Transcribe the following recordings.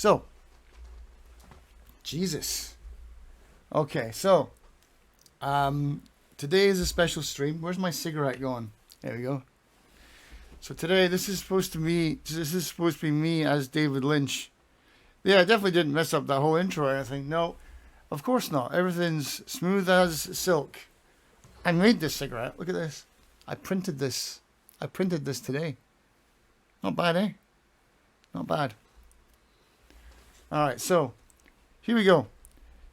So, Jesus. Okay, so today is a special stream. Where's my cigarette going? There we go. So today, this is supposed to be me as David Lynch. Yeah, I definitely didn't mess up that whole intro or anything. No, of course not. Everything's smooth as silk. I made this cigarette. Look at this. I printed this. I printed this today. Not bad, eh? Not bad. All right, so here we go.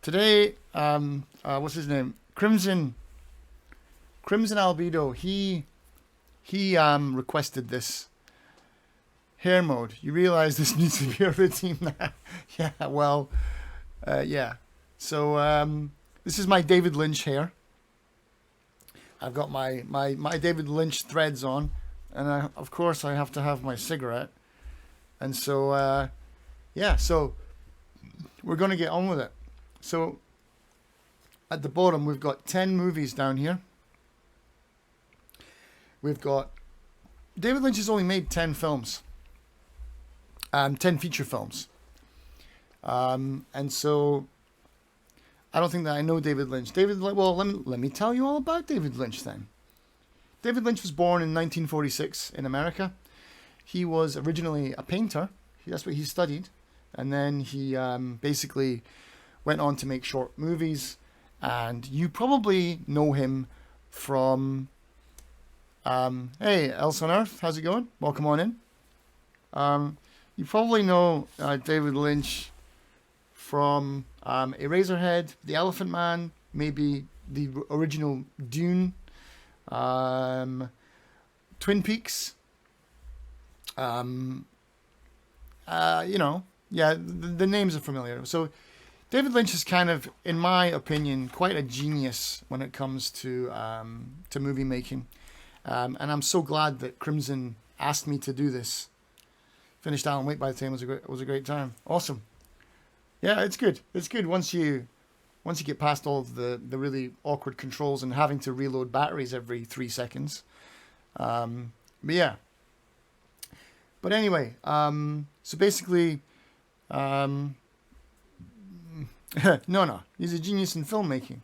Today, what's his name? Crimson Albedo. He requested this hair mode. You realize this needs to be a routine now. Yeah, well, yeah. So this is my David Lynch hair. I've got my David Lynch threads on, and of course I have to have my cigarette. And so, yeah, so we're going to get on with it. So at the bottom, we've got 10 movies down here. We've got, David Lynch has only made 10 films, 10 feature films. And so I don't think that I know David Lynch. Well, let me tell you all about David Lynch then. David Lynch was born in 1946 in America. He was originally a painter. That's what he studied. And then he basically went on to make short movies. And you probably know him from, hey, Else on Earth, how's it going? Welcome on in. You probably know David Lynch from Eraserhead, The Elephant Man, maybe the original Dune, Twin Peaks. You know, yeah, the names are familiar. So David Lynch is kind of, in my opinion, quite a genius when it comes to movie making. And I'm so glad that Crimson asked me to do this. Finished Alan Wake by the time it was a great time. Awesome. Yeah, it's good. It's good once you get past all of the really awkward controls and having to reload batteries every 3 seconds. But yeah. But anyway, so basically, no, he's a genius in filmmaking.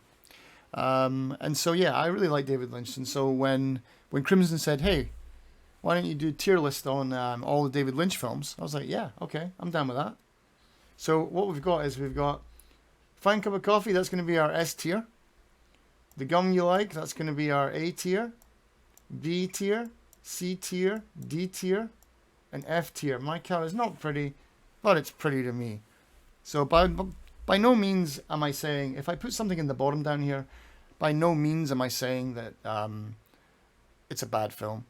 And so yeah, I really like David Lynch. And so when Crimson said, "Hey, why don't you do a tier list on all the David Lynch films?" I was like, "Yeah, okay, I'm down with that." So what we've got is Fine Cup of Coffee. That's going to be our S tier. The Gum You Like. That's going to be our A tier, B tier, C tier, D tier, and F tier. My cow is not pretty, but it's pretty to me. So by no means am I saying, if I put something in the bottom down here, by no means am I saying that it's a bad film.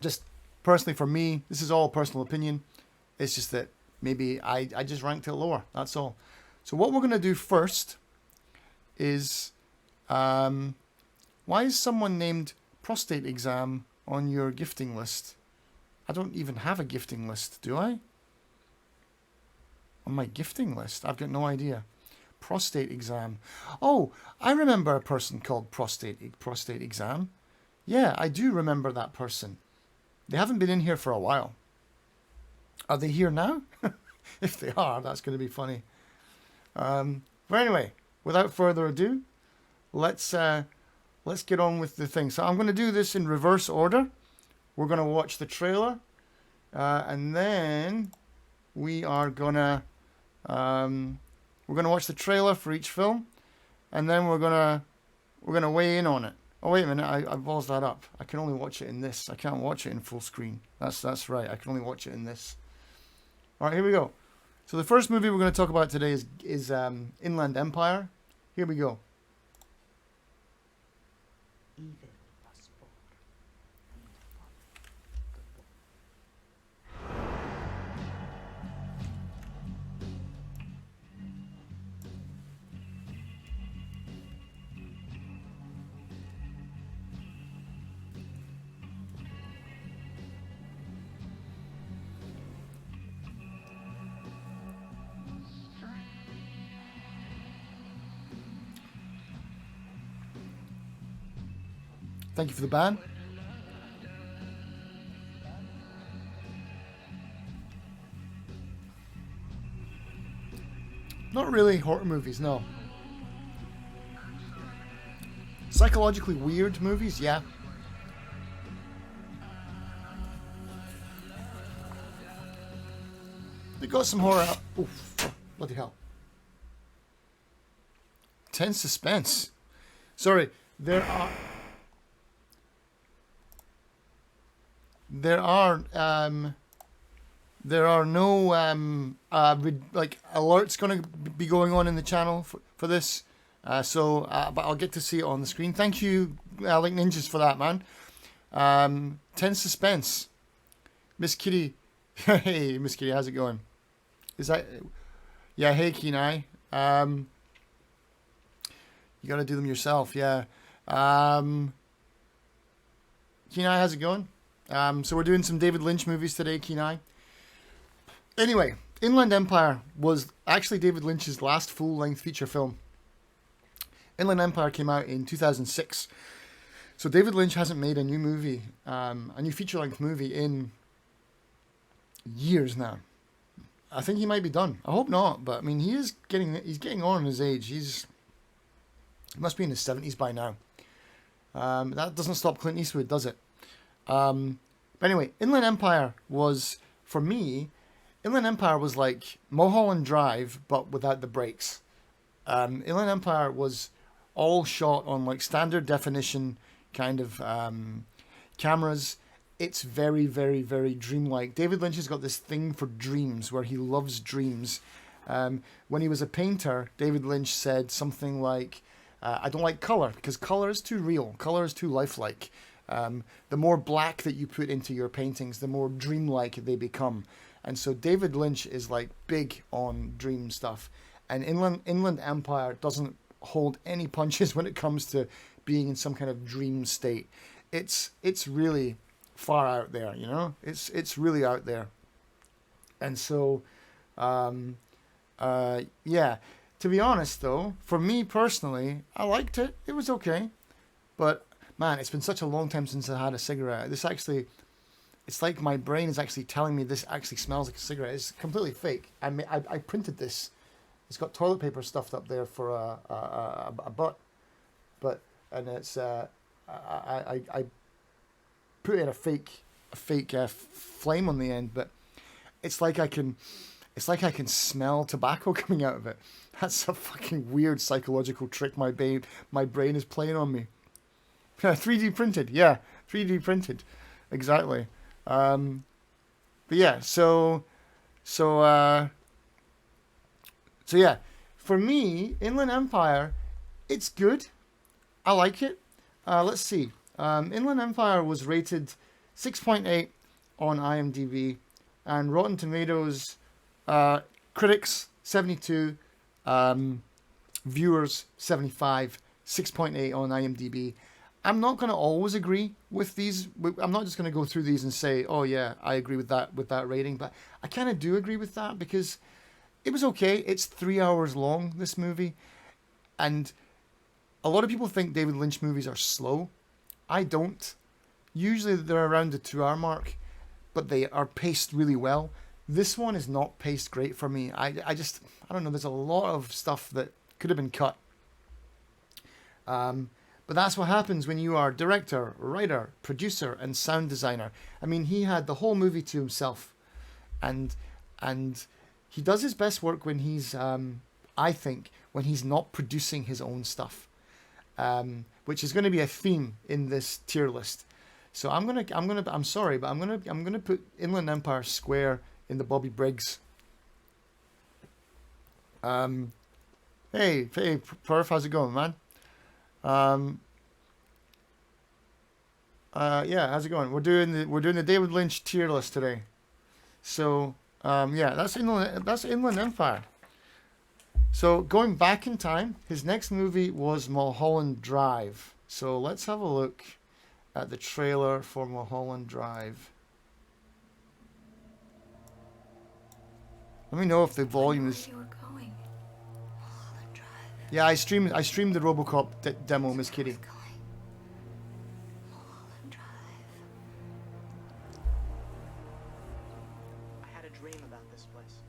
Just personally for me, this is all personal opinion. It's just that maybe I just ranked it lower. That's all. So what we're going to do first is, why is someone named Prostate Exam on your gifting list? I don't even have a gifting list, do I? On my gifting list, I've got no idea. Prostate Exam. Oh, I remember a person called Prostate Exam. Yeah, I do remember that person. They haven't been in here for a while. Are they here now? If they are, that's going to be funny. But anyway, without further ado, let's get on with the thing. So I'm going to do this in reverse order. We're going to watch the trailer, and then we are gonna watch the trailer for each film, and then we're gonna weigh in on it. Oh wait a minute, I balls that up. I can only watch it in this. I can't watch it in full screen. That's right. I can only watch it in this. All right, here we go. So the first movie we're going to talk about today is Inland Empire. Here we go. Thank you for the ban. Not really horror movies, no. Psychologically weird movies, yeah. They got some horror. Oof, bloody hell. Tense suspense. Sorry, there are no like alerts going to be going on in the channel for this. But I'll get to see it on the screen. Thank you, Link Ninjas, for that, man. Tense suspense. Miss Kitty. Hey, Miss Kitty, how's it going? Is that... Yeah, hey, Kenai. You got to do them yourself, yeah. Kenai, how's it going? So we're doing some David Lynch movies today, Kenai. Anyway, Inland Empire was actually David Lynch's last full-length feature film. Inland Empire came out in 2006. So David Lynch hasn't made a new movie, a new feature-length movie in years now. I think he might be done. I hope not, but I mean, he's getting on in his age. He must be in his 70s by now. That doesn't stop Clint Eastwood, does it? But anyway, Inland Empire was, for me, Inland Empire was like Mulholland Drive, but without the breaks. Inland Empire was all shot on like standard definition kind of cameras. It's very, very, very dreamlike. David Lynch has got this thing for dreams, where he loves dreams. When he was a painter, David Lynch said something like, I don't like color, because color is too real. Color is too lifelike. The more black that you put into your paintings, the more dreamlike they become. And so David Lynch is like big on dream stuff. And Inland Empire doesn't hold any punches when it comes to being in some kind of dream state. It's really far out there, you know? It's really out there. And so, yeah. To be honest, though, for me personally, I liked it. It was okay. But, man, it's been such a long time since I had a cigarette. This actually... It's like my brain is actually telling me this actually smells like a cigarette. It's completely fake. I printed this. It's got toilet paper stuffed up there for a butt. And it's I put in a fake flame on the end, but it's like I can smell tobacco coming out of it. That's a fucking weird psychological trick my brain is playing on me. 3D printed, yeah, 3D printed, exactly. But yeah, so yeah, for me, Inland Empire, it's good. I like it. Let's see. Inland Empire was rated 6.8 on IMDb, and Rotten Tomatoes, critics 72, viewers 75, 6.8 on IMDb. I'm not going to always agree with these. I'm not just going to go through these and say, oh yeah, I agree with that rating, but I kind of do agree with that because it was okay. It's 3 hours long, this movie, and a lot of people think David Lynch movies are slow. I don't. Usually they're around the 2 hour mark, but they are paced really well. This one is not paced great for me. I don't know. There's a lot of stuff that could have been cut. But that's what happens when you are director, writer, producer, and sound designer. I mean, he had the whole movie to himself, and he does his best work when he's, I think, when he's not producing his own stuff, which is going to be a theme in this tier list. So I'm sorry, but I'm gonna put Inland Empire square in the Bobby Briggs. Hey, Perf, how's it going, man? Yeah, how's it going? We're doing the David Lynch tier list today. So, yeah, that's Inland Empire. So, going back in time, his next movie was Mulholland Drive. So, let's have a look at the trailer for Mulholland Drive. Let me know if the volume is... Yeah, I streamed the RoboCop demo, Miss Kitty. I had a dream about this place.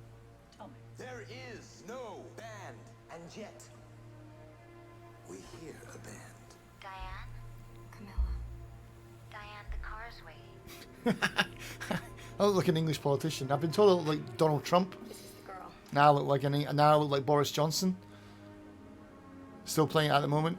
Tell me. There is no band jet. We hear a band. Diane? Camilla. Diane, the car's waiting. I look like an English politician. I've been told I look like Donald Trump. This is the girl. Now I look like now I look like Boris Johnson. Still playing it at the moment.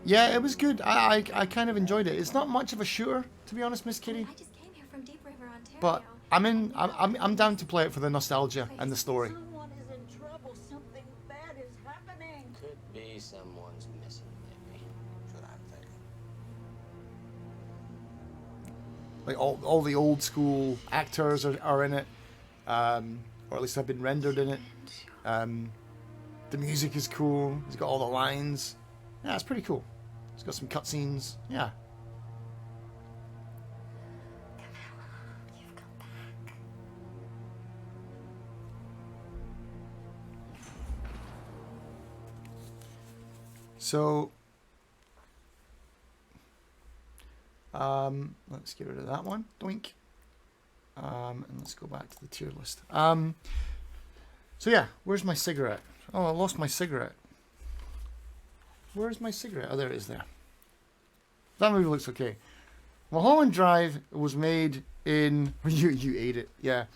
Yeah, it was good. I kind of enjoyed it. It's not much of a shooter, to be honest, Miss Kitty. I just came here from Deep River, Ontario. But I'm down to play it for the nostalgia and the story. Someone is in trouble. Something bad is happening. Could be someone's missing, maybe. That's what I'm thinking. Like all the old school actors are in it, or at least have been rendered in it. The music is cool. It's got all the lines. Yeah, it's pretty cool. It's got some cutscenes. Yeah. You've come back. So, let's get rid of that one. Doink. And let's go back to the tier list. So yeah, where's my cigarette? Oh, I lost my cigarette. Where's my cigarette? Oh, there it is there. That movie looks okay. Mulholland Drive was made in... You ate it, yeah.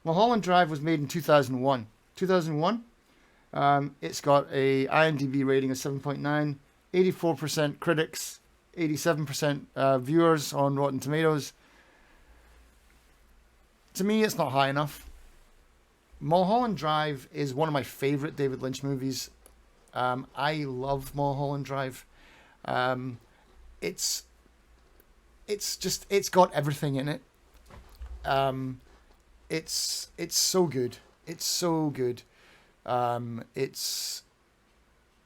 Mulholland Drive was made in 2001. 2001? It's got a IMDb rating of 7.9, 84% critics, 87% viewers on Rotten Tomatoes. To me, it's not high enough. Mulholland Drive is one of my favorite David Lynch movies. I love Mulholland Drive. It's got everything in it. It's so good. It's so good. Are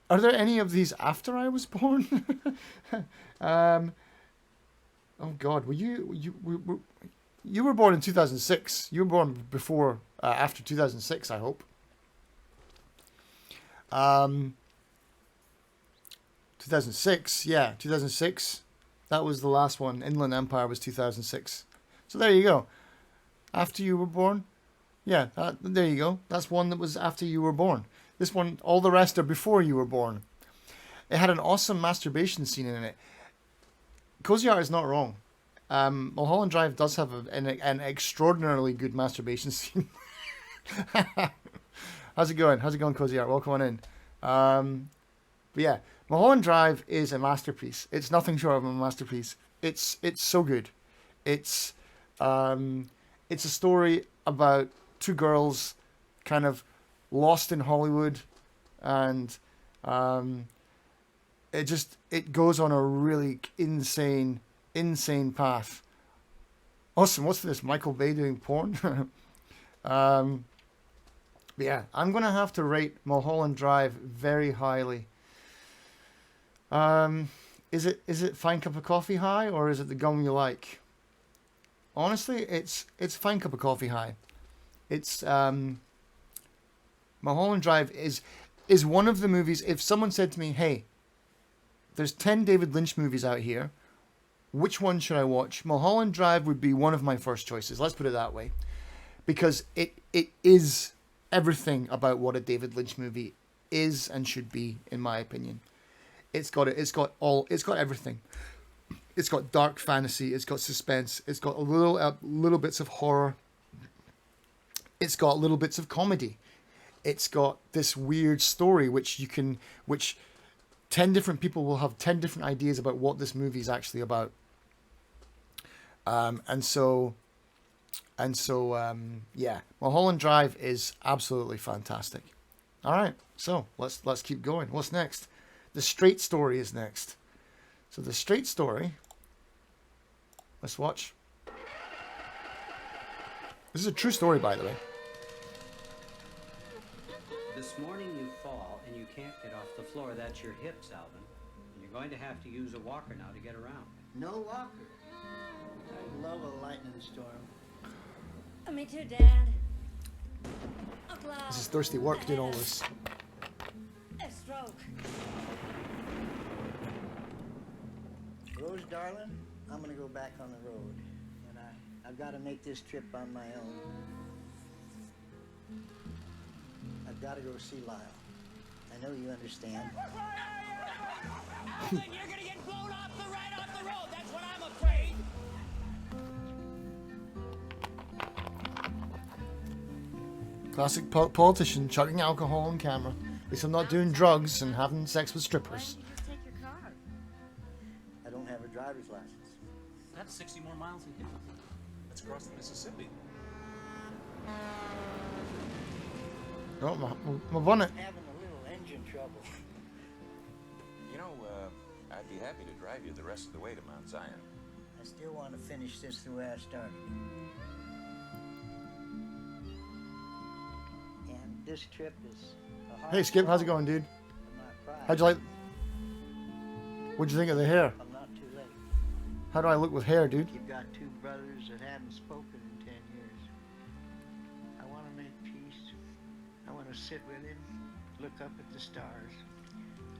there any of these after I was born? Oh God, you were born in 2006. You were born before, after 2006, I hope. 2006, yeah, 2006. That was the last one. Inland Empire was 2006. So there you go. After you were born, yeah, there you go. That's one that was after you were born. This one, all the rest are before you were born. It had an awesome masturbation scene in it. Cozy Art is not wrong. Mulholland Drive does have an extraordinarily good masturbation scene. How's it going? How's it going, Cozy Art? Welcome on in. But yeah, Mulholland Drive is a masterpiece. It's nothing short of a masterpiece. It's so good. It's a story about two girls kind of lost in Hollywood, and it goes on a really insane path. Awesome. What's this? Michael Bay doing porn? But yeah, I'm gonna have to rate Mulholland Drive very highly. Is it Fine Cup of Coffee high, or is it The Gum You Like? Honestly, it's Fine Cup of Coffee high. It's Mulholland Drive is one of the movies. If someone said to me, "Hey, there's 10 David Lynch movies out here, which one should I watch?" Mulholland Drive would be one of my first choices. Let's put it that way, because it is everything about what a David Lynch movie is and should be, in my opinion. It's got everything. It's got dark fantasy. It's got suspense. It's got little bits of horror. It's got little bits of comedy. It's got this weird story which 10 different people will have 10 different ideas about what this movie is actually about. Yeah, Mulholland Drive is absolutely fantastic. All right, so let's keep going. What's next? The Straight Story is next. So The Straight Story. Let's watch. This is a true story, by the way. This morning you fall and you can't get off the floor. That's your hips, Alvin. And you're going to have to use a walker now to get around. No walker. I love a lightning storm. Me too, Dad. A cloud. This is thirsty work doing all this. A stroke. Rose, darling, I'm gonna go back on the road, and I've got to make this trip on my own. I've got to go see Lyle. know you understand. Alvin, you're gonna get blown off the road. That's what I'm afraid. Classic politician chugging alcohol on camera. At least I'm not doing drugs and having sex with strippers. Why don't you just take your car? I don't have a driver's license. That's 60 more miles than here. That's across the Mississippi. Oh, my bonnet. Having a little engine trouble. You know, I'd be happy to drive you the rest of the way to Mount Zion. I still want to finish this the way I started. And this trip is a hard Hey, Skip, how's it slog. going, dude? I'm not crying. How'd you like... What'd you think of the hair? I'm not too late. How do I look with hair, dude? You've got two brothers that haven't spoken in 10 years. I want to make peace. I want to sit with him, look up at the stars,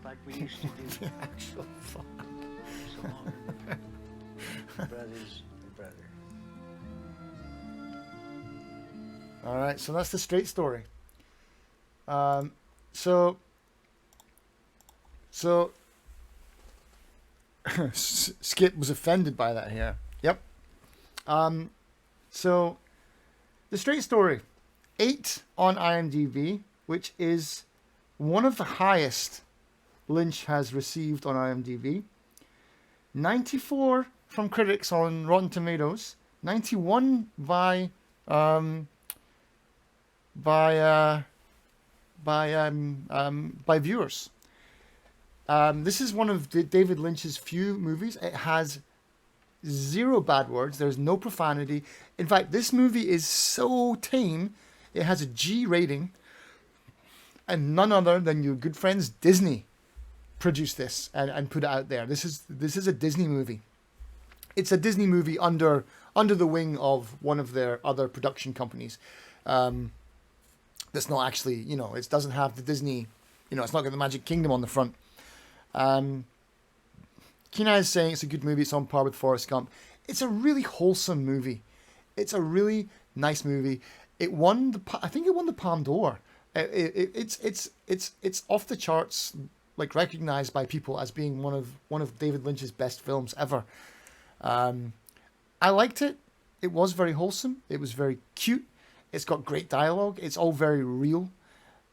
like we used to do. Actual fuck. So long. Brothers and brother. All right, so that's the straight story. So Skip was offended by that hair. Yep. So the straight story, 8 on IMDb, which is one of the highest Lynch has received on IMDb. 94 from critics on Rotten Tomatoes. 91 by viewers. This is one of David Lynch's few movies. It has 0 bad words. There's no profanity. In fact, this movie is so tame. It has a G rating. And none other than your good friends Disney produced this and put it out there. This is a Disney movie. It's a Disney movie under the wing of one of their other production companies. That's not actually, it doesn't have the Disney, it's not got the Magic Kingdom on the front. Keenan is saying it's a good movie. It's on par with Forrest Gump. It's a really wholesome movie. It's a really nice movie. I think it won the Palme d'Or. It's off the charts, like recognized by people as being one of David Lynch's best films ever. I liked it. It was very wholesome. It was very cute. It's got great dialogue. It's all very real.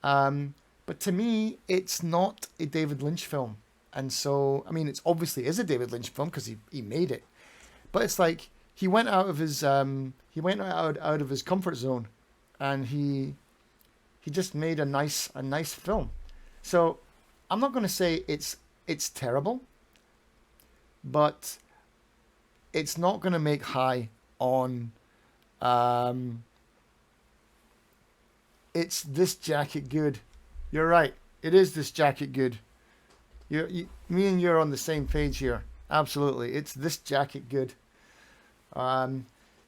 But to me, it's not a David Lynch film. And so, I mean, it's obviously is a David Lynch film because he made it. But it's like he went out of his out of his comfort zone, and he just made a nice film. So I'm not going to say it's terrible, but it's not going to make high on. It's This Jacket Good. You're right. It is This Jacket Good. Me and you're on the same page here. Absolutely. It's This Jacket Good.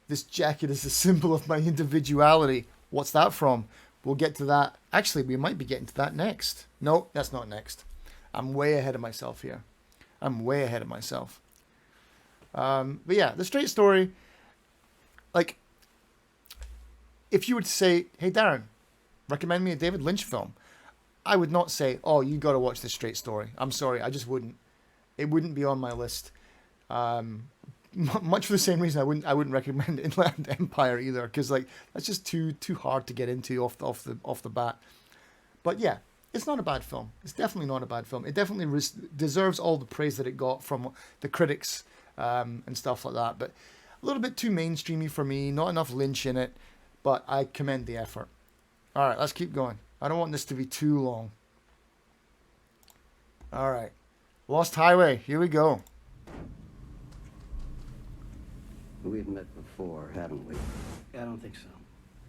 This jacket is a symbol of my individuality. What's that from? We'll get to that. Actually, we might be getting to that next. No, that's not next. I'm way ahead of myself here. But yeah, the straight story. Like, if you were to say, hey, Darren, recommend me a David Lynch film, I would not say, oh, you got to watch this straight story. I'm sorry, I just wouldn't. It wouldn't be on my list. Much for the same reason I wouldn't recommend Inland Empire either, because like that's just too hard to get into off the bat. But yeah, it's not a bad film. It's definitely not a bad film. It definitely deserves all the praise that it got from the critics and stuff like that. But a little bit too mainstreamy for me. Not enough Lynch in it, but I commend the effort. All right, let's keep going. I don't want this to be too long. All right, Lost Highway. Here we go. We've met before, haven't we? I don't think so.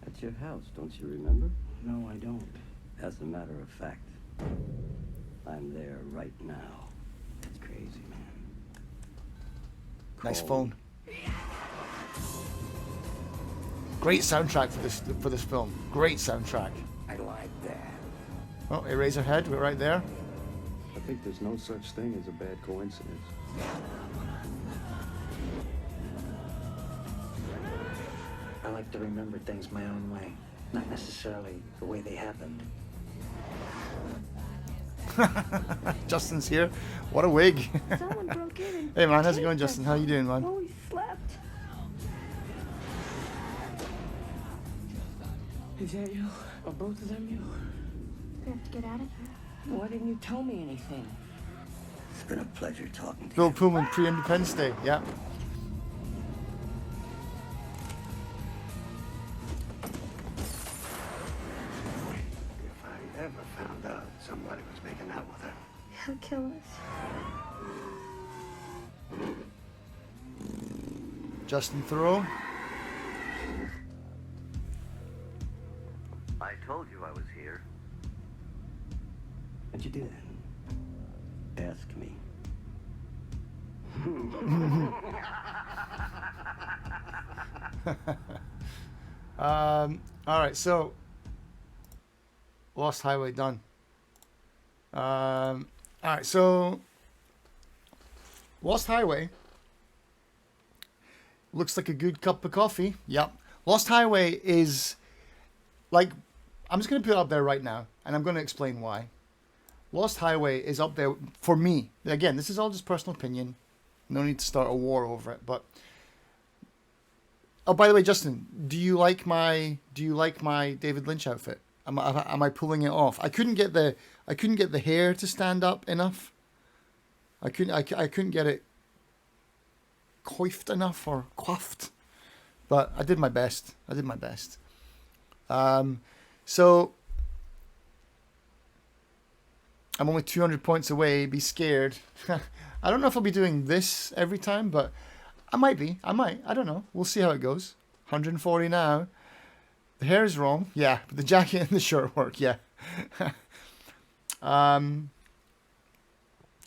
At your house, don't you remember? No, I don't. As a matter of fact, I'm there right now. That's crazy, man. Nice Call phone. Great soundtrack for this film. Great soundtrack. I like that. Oh, Eraserhead, we're right there. I think there's no such thing as a bad coincidence. I like to remember things my own way, not necessarily the way they happened. Justin's here. What a wig. Someone broke in and Hey man, how's it taped going, Justin? us How you doing, man? while we slept. Is that you? Are both of them you? We have to get out of here. Why didn't you tell me anything? It's been a pleasure talking to Bill you. Pullman, pre-Independence Day. Yeah. If I ever found out somebody was making out with her. He'll kill us. Justin Theroux. I told you I was here. What'd you do then? Ask me. All right, so Lost Highway done. All right, so Lost Highway looks like a good cup of coffee. Yep. Lost Highway is like, I'm just going to put it up there right now, and I'm going to explain why. Lost Highway is up there for me. Again, this is all just personal opinion. No need to start a war over it, but oh, by the way, Justin, do you like my David Lynch outfit? Am I pulling it off? I couldn't get the hair to stand up enough. I couldn't get it coiffed enough or coiffed, but I did my best. So I'm only 200 points away. Be scared. I don't know if I'll be doing this every time, but I might be. I don't know. We'll see how it goes. 140 now. The hair is wrong. Yeah, but the jacket and the shirt work. Yeah.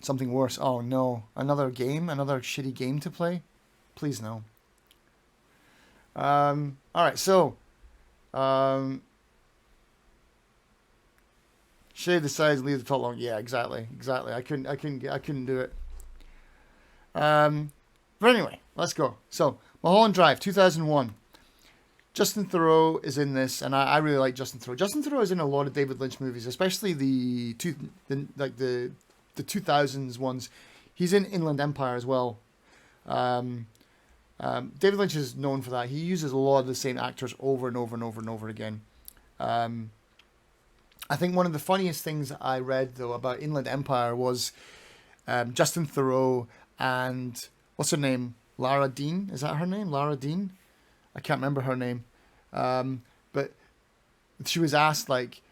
Something worse. Oh no. Another game? Another shitty game to play? Please no. Alright, so shave the sides, leave the top long. Yeah, exactly. I couldn't do it. But anyway, let's go. So, Mulholland Drive, 2001. Justin Theroux is in this, and I really like Justin Theroux. Justin Theroux is in a lot of David Lynch movies, especially the 2000s ones. He's in Inland Empire as well. David Lynch is known for that. He uses a lot of the same actors over and over and over and over again. I think one of the funniest things I read, though, about Inland Empire was Justin Theroux and, what's her name? Lara Dean? Is that her name? Lara Dean? I can't remember her name. But she was asked, like,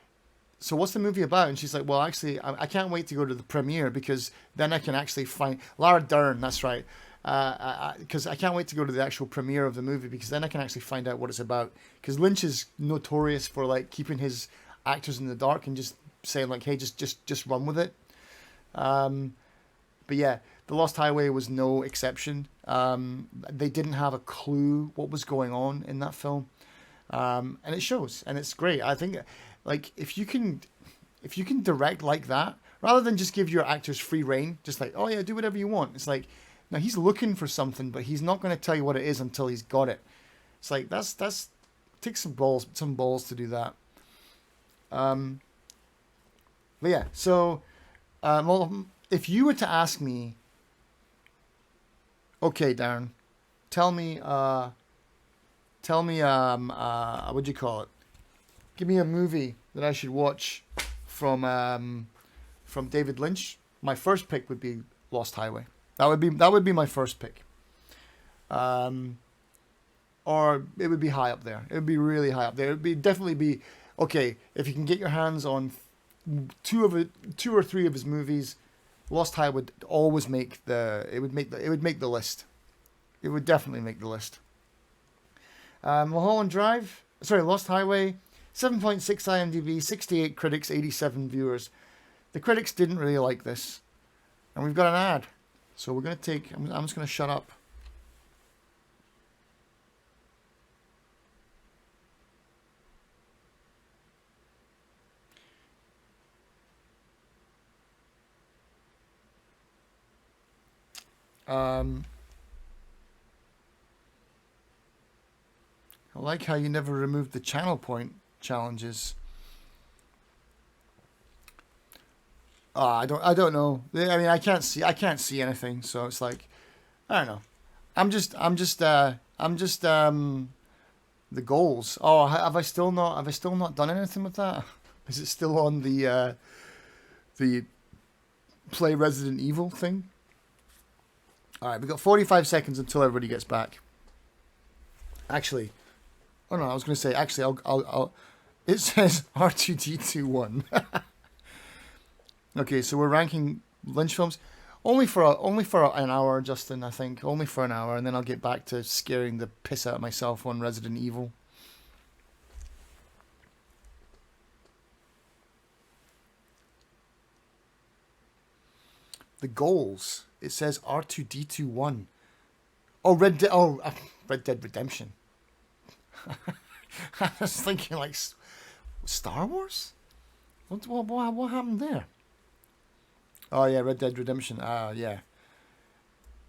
so what's the movie about? And she's like, well, actually, I can't wait to go to the premiere because then I can actually find... Lara Dern, that's right. Because I can't wait to go to the actual premiere of the movie because then I can actually find out what it's about. Because Lynch is notorious for, like, keeping his actors in the dark and just saying, like, hey, just run with it. But yeah, The Lost Highway was no exception. They didn't have a clue what was going on in that film. And it shows, and it's great. I think, like, if you can direct like that, rather than just give your actors free reign, just like, oh yeah, do whatever you want. It's like, now he's looking for something, but he's not going to tell you what it is until he's got it. It's like, that's takes some balls to do that. But yeah, so, well, if you were to ask me, okay, Darren, tell me, what'd you call it? Give me a movie that I should watch from David Lynch. My first pick would be Lost Highway. That would be my first pick. Or it would be high up there. It would be really high up there. It would definitely be, okay, if you can get your hands on two or three of his movies, Lost Highway would always make the list. It would definitely make the list. Mulholland Drive, Lost Highway, 7.6 IMDb, 68 critics, 87 viewers. The critics didn't really like this. And we've got an ad. So we're going to take, I'm just going to shut up. I like how you never removed the channel point challenges. I don't know. I mean, I can't see anything. So it's like, I don't know. I'm just the goals. Oh, have I still not done anything with that? Is it still on the play Resident Evil thing? All right, we got 45 seconds until everybody gets back. Actually, oh no, I was going to say actually I'll it says R2D2 Okay, so we're ranking Lynch films only for an hour, Justin. I think only for an hour, and then I'll get back to scaring the piss out of myself on Resident Evil. The goals. It says R2D2 Oh, Red Dead Redemption. I was thinking like Star Wars. What happened there? Oh yeah, Red Dead Redemption. Yeah.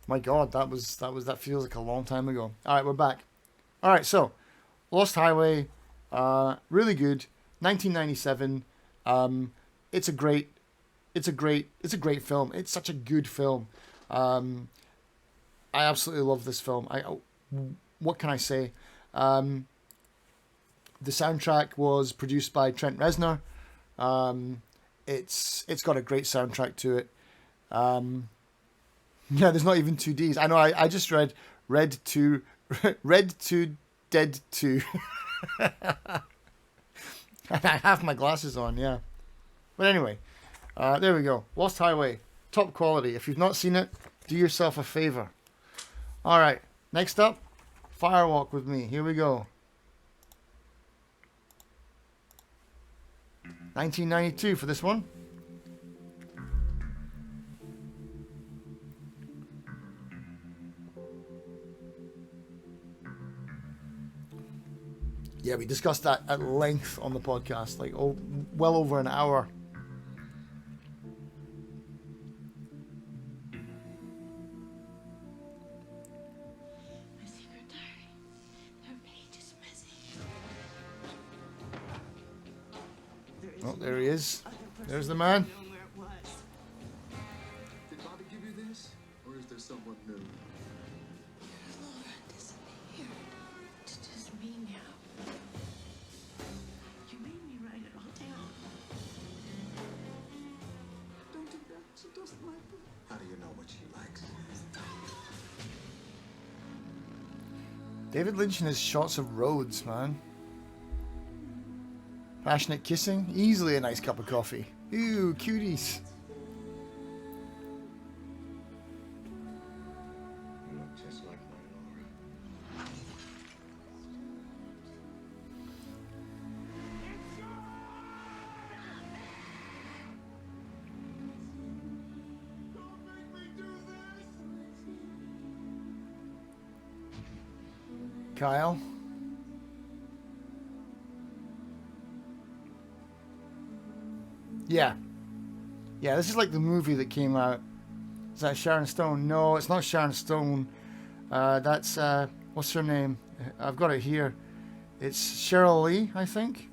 My God, that feels like a long time ago. All right, we're back. All right, so Lost Highway, really good. 1997. It's a great film. It's such a good film. I absolutely love this film. What can I say? The soundtrack was produced by Trent Reznor. It's got a great soundtrack to it. Yeah, there's not even 2Ds. I know. I just read Red 2, Red 2, Dead 2. And I have my glasses on. Yeah, but anyway, there we go. Lost Highway, top quality. If you've not seen it, do yourself a favor. All right, next up, Firewalk with Me. Here we go. 1992 for this one. Yeah, we discussed that at length on the podcast, like well over an hour. My secret diary. That page is missing. Oh, there he is. There's the man. Did Bobby give you this? Or is there someone new? Laura disappeared. It's just me now. You made me write it all down. Don't do that. She doesn't like it. How do you know what she likes? David Lynch and his shots of roads, man. Passionate kissing, easily a nice cup of coffee. Ooh, cuties. You look just like my Laura. Kyle. Yeah. Yeah, this is like the movie that came out. Is that Sharon Stone? No, it's not Sharon Stone. That's, what's her name? I've got it here. It's Cheryl Lee, I think.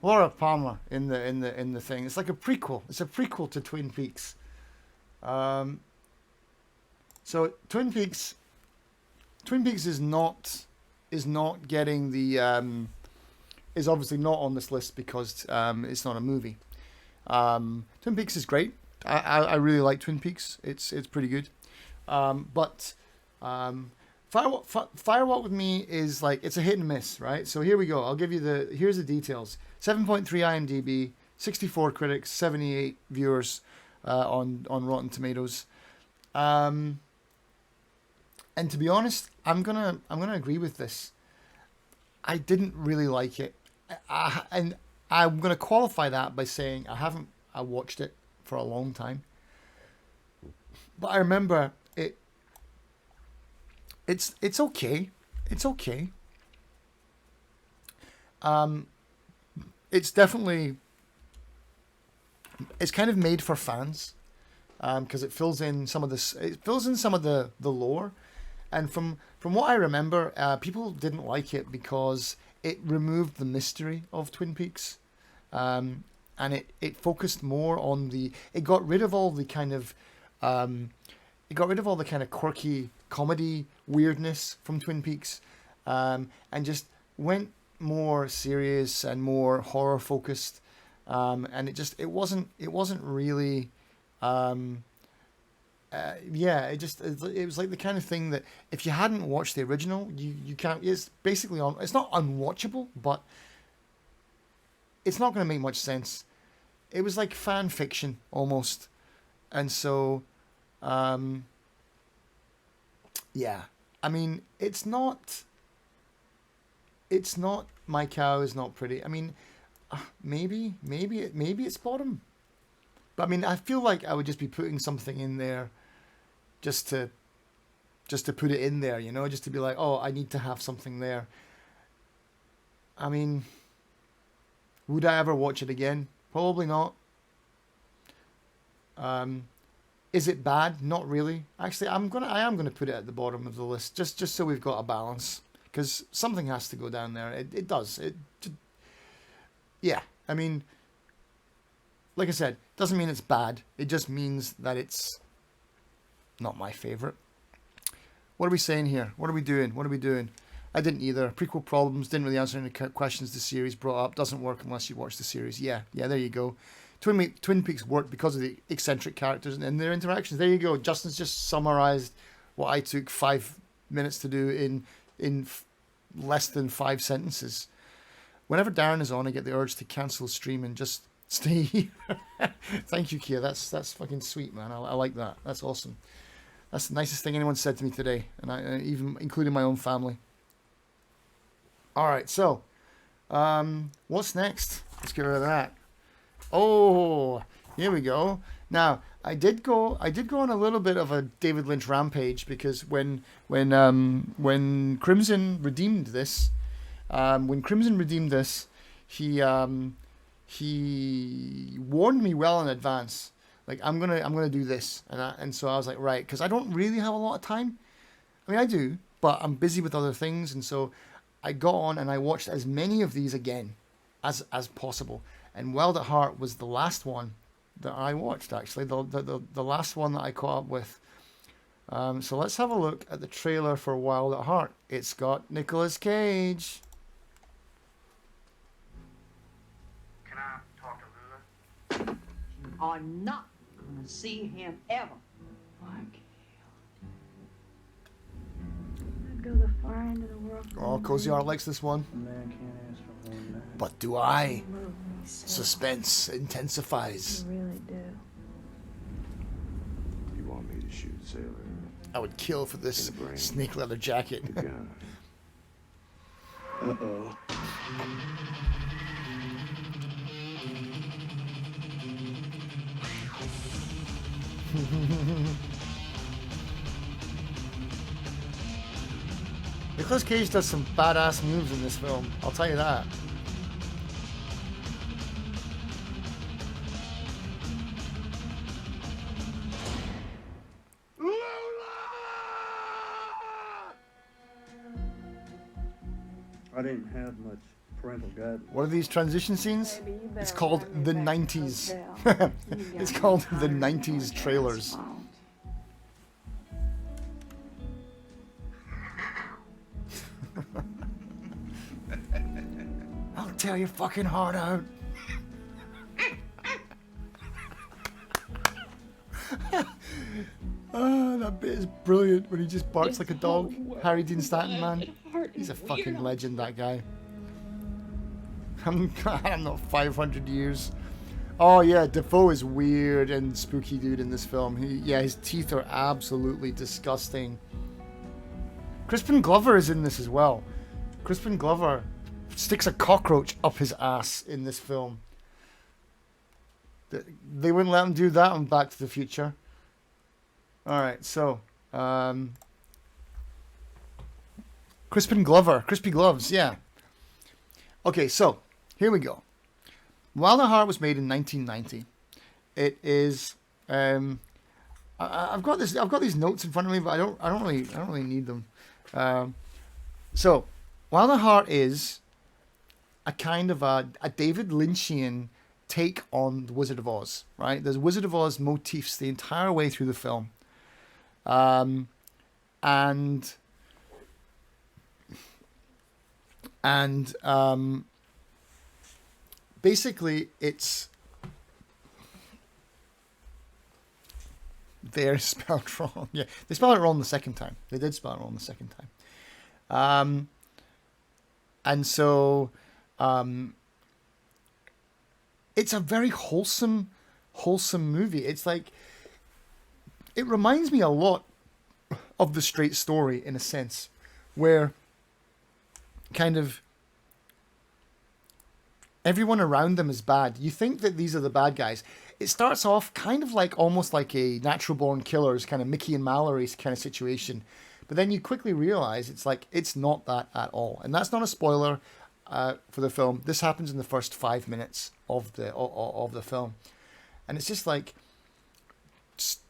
Laura Palmer in the thing. It's like a prequel. It's a prequel to Twin Peaks. So Twin Peaks is not getting the is obviously not on this list because it's not a movie. Twin Peaks is great. I really like Twin Peaks. It's pretty good. But Firewalk with Me is like, it's a hit and miss, right? So here we go. I'll give you here's the details. 7.3 IMDb, 64 critics, 78 viewers on Rotten Tomatoes. And to be honest, I'm gonna agree with this. I didn't really like it, and I'm gonna qualify that by saying I watched it for a long time, but I remember it. It's okay. It's okay. It's definitely. It's kind of made for fans, because it fills in some of this. It fills in some of the lore. And from what I remember, people didn't like it because it removed the mystery of Twin Peaks. And and it focused more on it got rid of all the kind of quirky comedy weirdness from Twin Peaks, and just went more serious and more horror focused, and it wasn't really. It was like the kind of thing that if you hadn't watched the original, you can't. It's basically it's not unwatchable, but it's not going to make much sense. It was like fan fiction almost, and so, yeah. I mean, it's not. My cow is not pretty. I mean, maybe it's bottom, but I mean, I feel like I would just be putting something in there. Just to put it in there, just to be like, oh, I need to have something there. I mean, would I ever watch it again? Probably not. Is it bad? Not really. Actually, I am gonna put it at the bottom of the list, just so we've got a balance, because something has to go down there. It does. Yeah. I mean, like I said, doesn't mean it's bad. It just means that it's not my favorite. What are we saying here? What are we doing? I didn't either. Prequel problems, didn't really answer any questions the series brought up. Doesn't work unless you watch the series. Yeah, there you go. Twin Peaks worked because of the eccentric characters and their interactions. There you go. Justin's just summarized what I took 5 minutes to do in less than 5 sentences. Whenever Darren is on, I get the urge to cancel stream and just stay here. Thank you, Kia. That's fucking sweet, man. I like that. That's awesome. That's the nicest thing anyone said to me today, and even including my own family. All right, so what's next? Let's get rid of that. Oh, here we go. Now, I did go on a little bit of a David Lynch rampage, because when Crimson redeemed this, he warned me well in advance. Like, I'm gonna do this, and so I was like, right, because I don't really have a lot of time. I mean, I do, but I'm busy with other things, and so I got on and I watched as many of these again as possible. And Wild at Heart was the last one that I watched, actually, the last one that I caught up with. So let's have a look at the trailer for Wild at Heart. It's got Nicolas Cage. Can I talk to Lula? You are not going to see him ever. I'd go the far end of the world. Oh, Cozy Art likes this one. A man can't ask for more than that. But do I? Suspense intensifies. You really do. You want me to shoot Sailor? I would kill for this snake leather jacket. The gun. Uh-oh. Nicolas Cage does some badass moves in this film, I'll tell you that. I didn't have much parental guidance. What are these transition scenes? Baby, you It's better called run me the back to 90s. hotel. You got It's me called tired the of 90s going down trailers. this phone. I'll tear your fucking heart out. Oh, that bit is brilliant when he just barks like a dog. Harry Dean Stanton, man. He's a fucking legend, that guy. I'm not 500 years. Oh yeah, Defoe is weird and spooky dude in this film. His teeth are absolutely disgusting. Crispin Glover is in this as well. Crispin Glover sticks a cockroach up his ass in this film. They wouldn't let him do that on Back to the Future. Alright, so Crispin Glover. Crispy Gloves, yeah. Okay, so here we go. Wild at Heart was made in 1990. It is I've got these notes in front of me, but I don't really need them. So Wild at Heart is a kind of a David Lynchian take on the Wizard of Oz, right? There's Wizard of Oz motifs the entire way through the film. And basically it's they're spelled wrong. Yeah, they spelled it wrong the second time. They did spell it wrong the second time. And so it's a very wholesome movie. It's like, it reminds me a lot of The Straight Story in a sense, where kind of everyone around them is bad. You think that these are the bad guys. It starts off kind of like almost like a Natural Born Killers kind of Mickey and Mallory's kind of situation. But then you quickly realize it's like, it's not that at all. And that's not a spoiler for the film. This happens in the first 5 minutes of the film. And it's just like,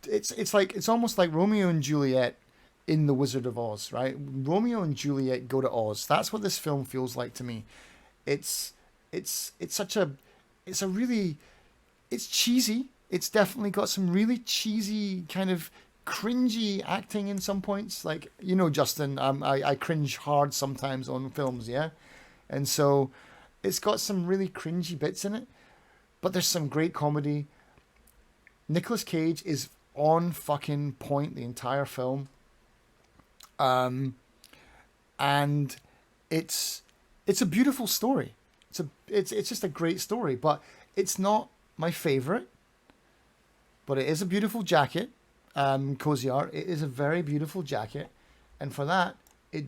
it's almost like Romeo and Juliet in The Wizard of Oz, right? Romeo and Juliet go to Oz. That's what this film feels like to me. It's cheesy. It's definitely got some really cheesy kind of cringy acting in some points. Like, you know, Justin, I cringe hard sometimes on films, yeah? And so it's got some really cringy bits in it, but there's some great comedy. Nicolas Cage is on fucking point the entire film. And it's a beautiful story. It's just a great story, but it's not my favorite. But it is a beautiful jacket. Cozy art. It is a very beautiful jacket, and for that, it's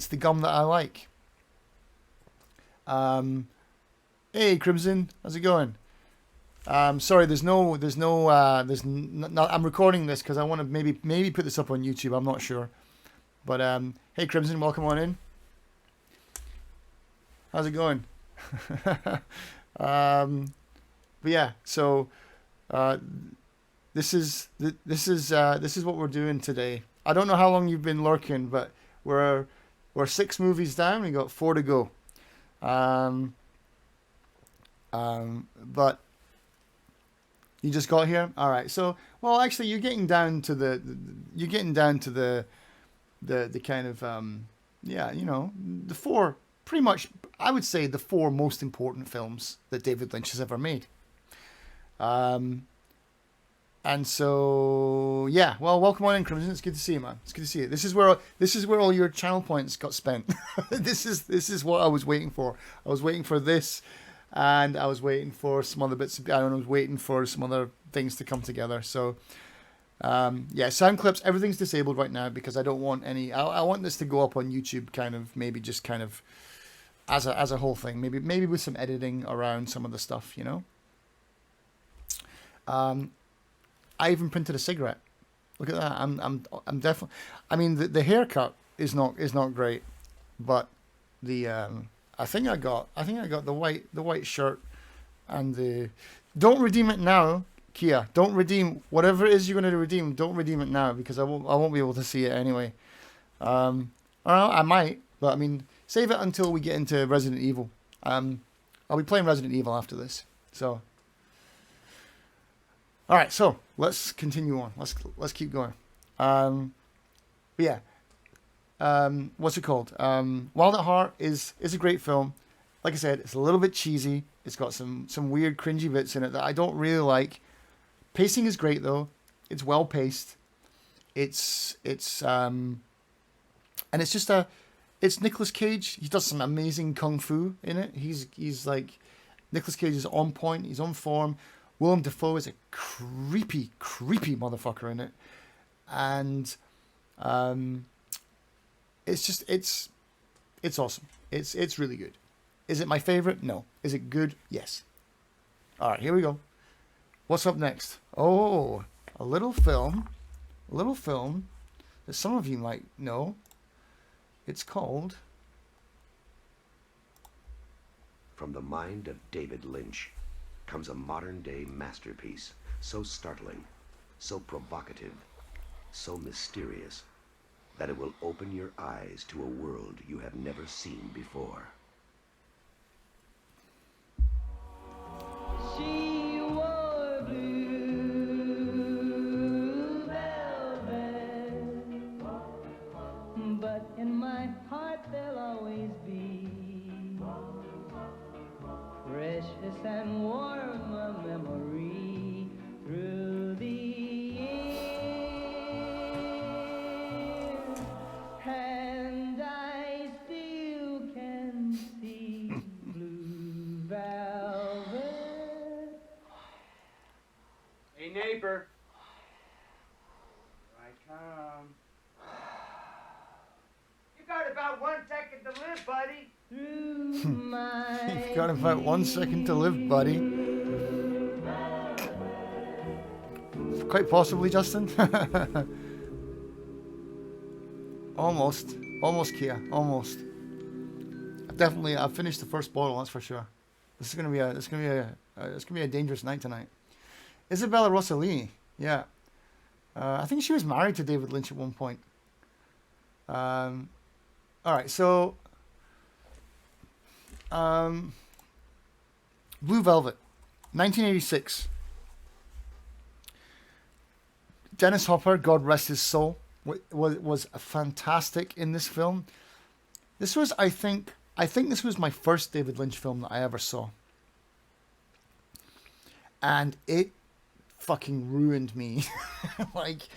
the gum that I like. Hey Crimson, how's it going? Sorry, I'm recording this because I want to maybe put this up on YouTube. I'm not sure, but hey Crimson, welcome on in. How's it going? But yeah, so this is what we're doing today. I don't know how long you've been lurking, but we're 6 movies down. We got 4 to go. But you just got here. All right. So, well, actually, you're getting down to the kind of yeah, you know, the 4, pretty much. I would say the 4 most important films that David Lynch has ever made. And so, yeah, well, welcome on in, Crimson. It's good to see you, man. It's good to see you. This is where all your channel points got spent. This is what I was waiting for. I was waiting for this, and I was waiting for some other bits. I was waiting for some other things to come together. So, yeah, sound clips, everything's disabled right now because I don't want any. I want this to go up on YouTube, kind of maybe just kind of as a whole thing. Maybe with some editing around some of the stuff, you know. I even printed a cigarette. Look at that. I'm definitely. I mean, the haircut is not great, but the I think I got the white shirt and the. Don't redeem it now, Kia. Don't redeem whatever it is you're going to redeem. Don't redeem it now because I won't be able to see it anyway. Or I might, but I mean, save it until we get into Resident Evil. I'll be playing Resident Evil after this, so. All right, so let's continue on. Let's keep going. Yeah. What's it called? Wild at Heart is a great film. Like I said, it's a little bit cheesy. It's got some weird cringy bits in it that I don't really like. Pacing is great though. It's well paced. It's and it's just it's Nicolas Cage. He does some amazing kung fu in it. He's like Nicolas Cage is on point. He's on form. Willem Dafoe is a creepy motherfucker in it, and it's awesome. It's really good. Is it my favorite? No. Is it good? Yes. All right, here we go. What's up next? Oh, a little film that some of you might know. It's called From the mind of David Lynch comes a modern-day masterpiece, so startling, so provocative, so mysterious, that it will open your eyes to a world you have never seen before. Hey, neighbor. Here I come. You got about 1 second to live, buddy. You've got about 1 second to live, buddy. Quite possibly, Justin. Almost, Kia, almost. I've finished the first bottle, that's for sure. It's gonna be a dangerous night tonight. Isabella Rossellini, yeah. I think she was married to David Lynch at one point. All right, so Blue Velvet, 1986. Dennis Hopper, God rest his soul, was fantastic in this film. This was, I think this was my first David Lynch film that I ever saw. And it fucking ruined me. Like,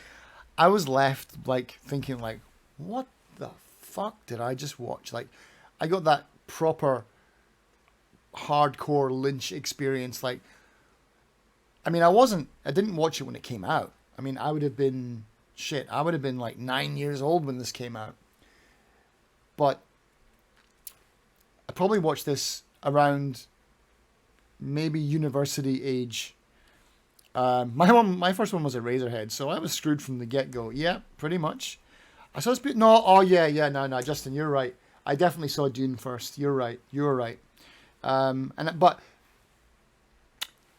I was left, like, thinking, like, what the fuck did I just watch? Like, I got that proper hardcore Lynch experience. Like, I mean, I didn't watch it when it came out. I mean, I would have been like 9 years old when this came out. But I probably watched this around maybe university age. My first one was a Razorhead, so I was screwed from the get-go. Yeah, pretty much. I saw this. No, no, Justin, you're right. I definitely saw Dune first. You're right.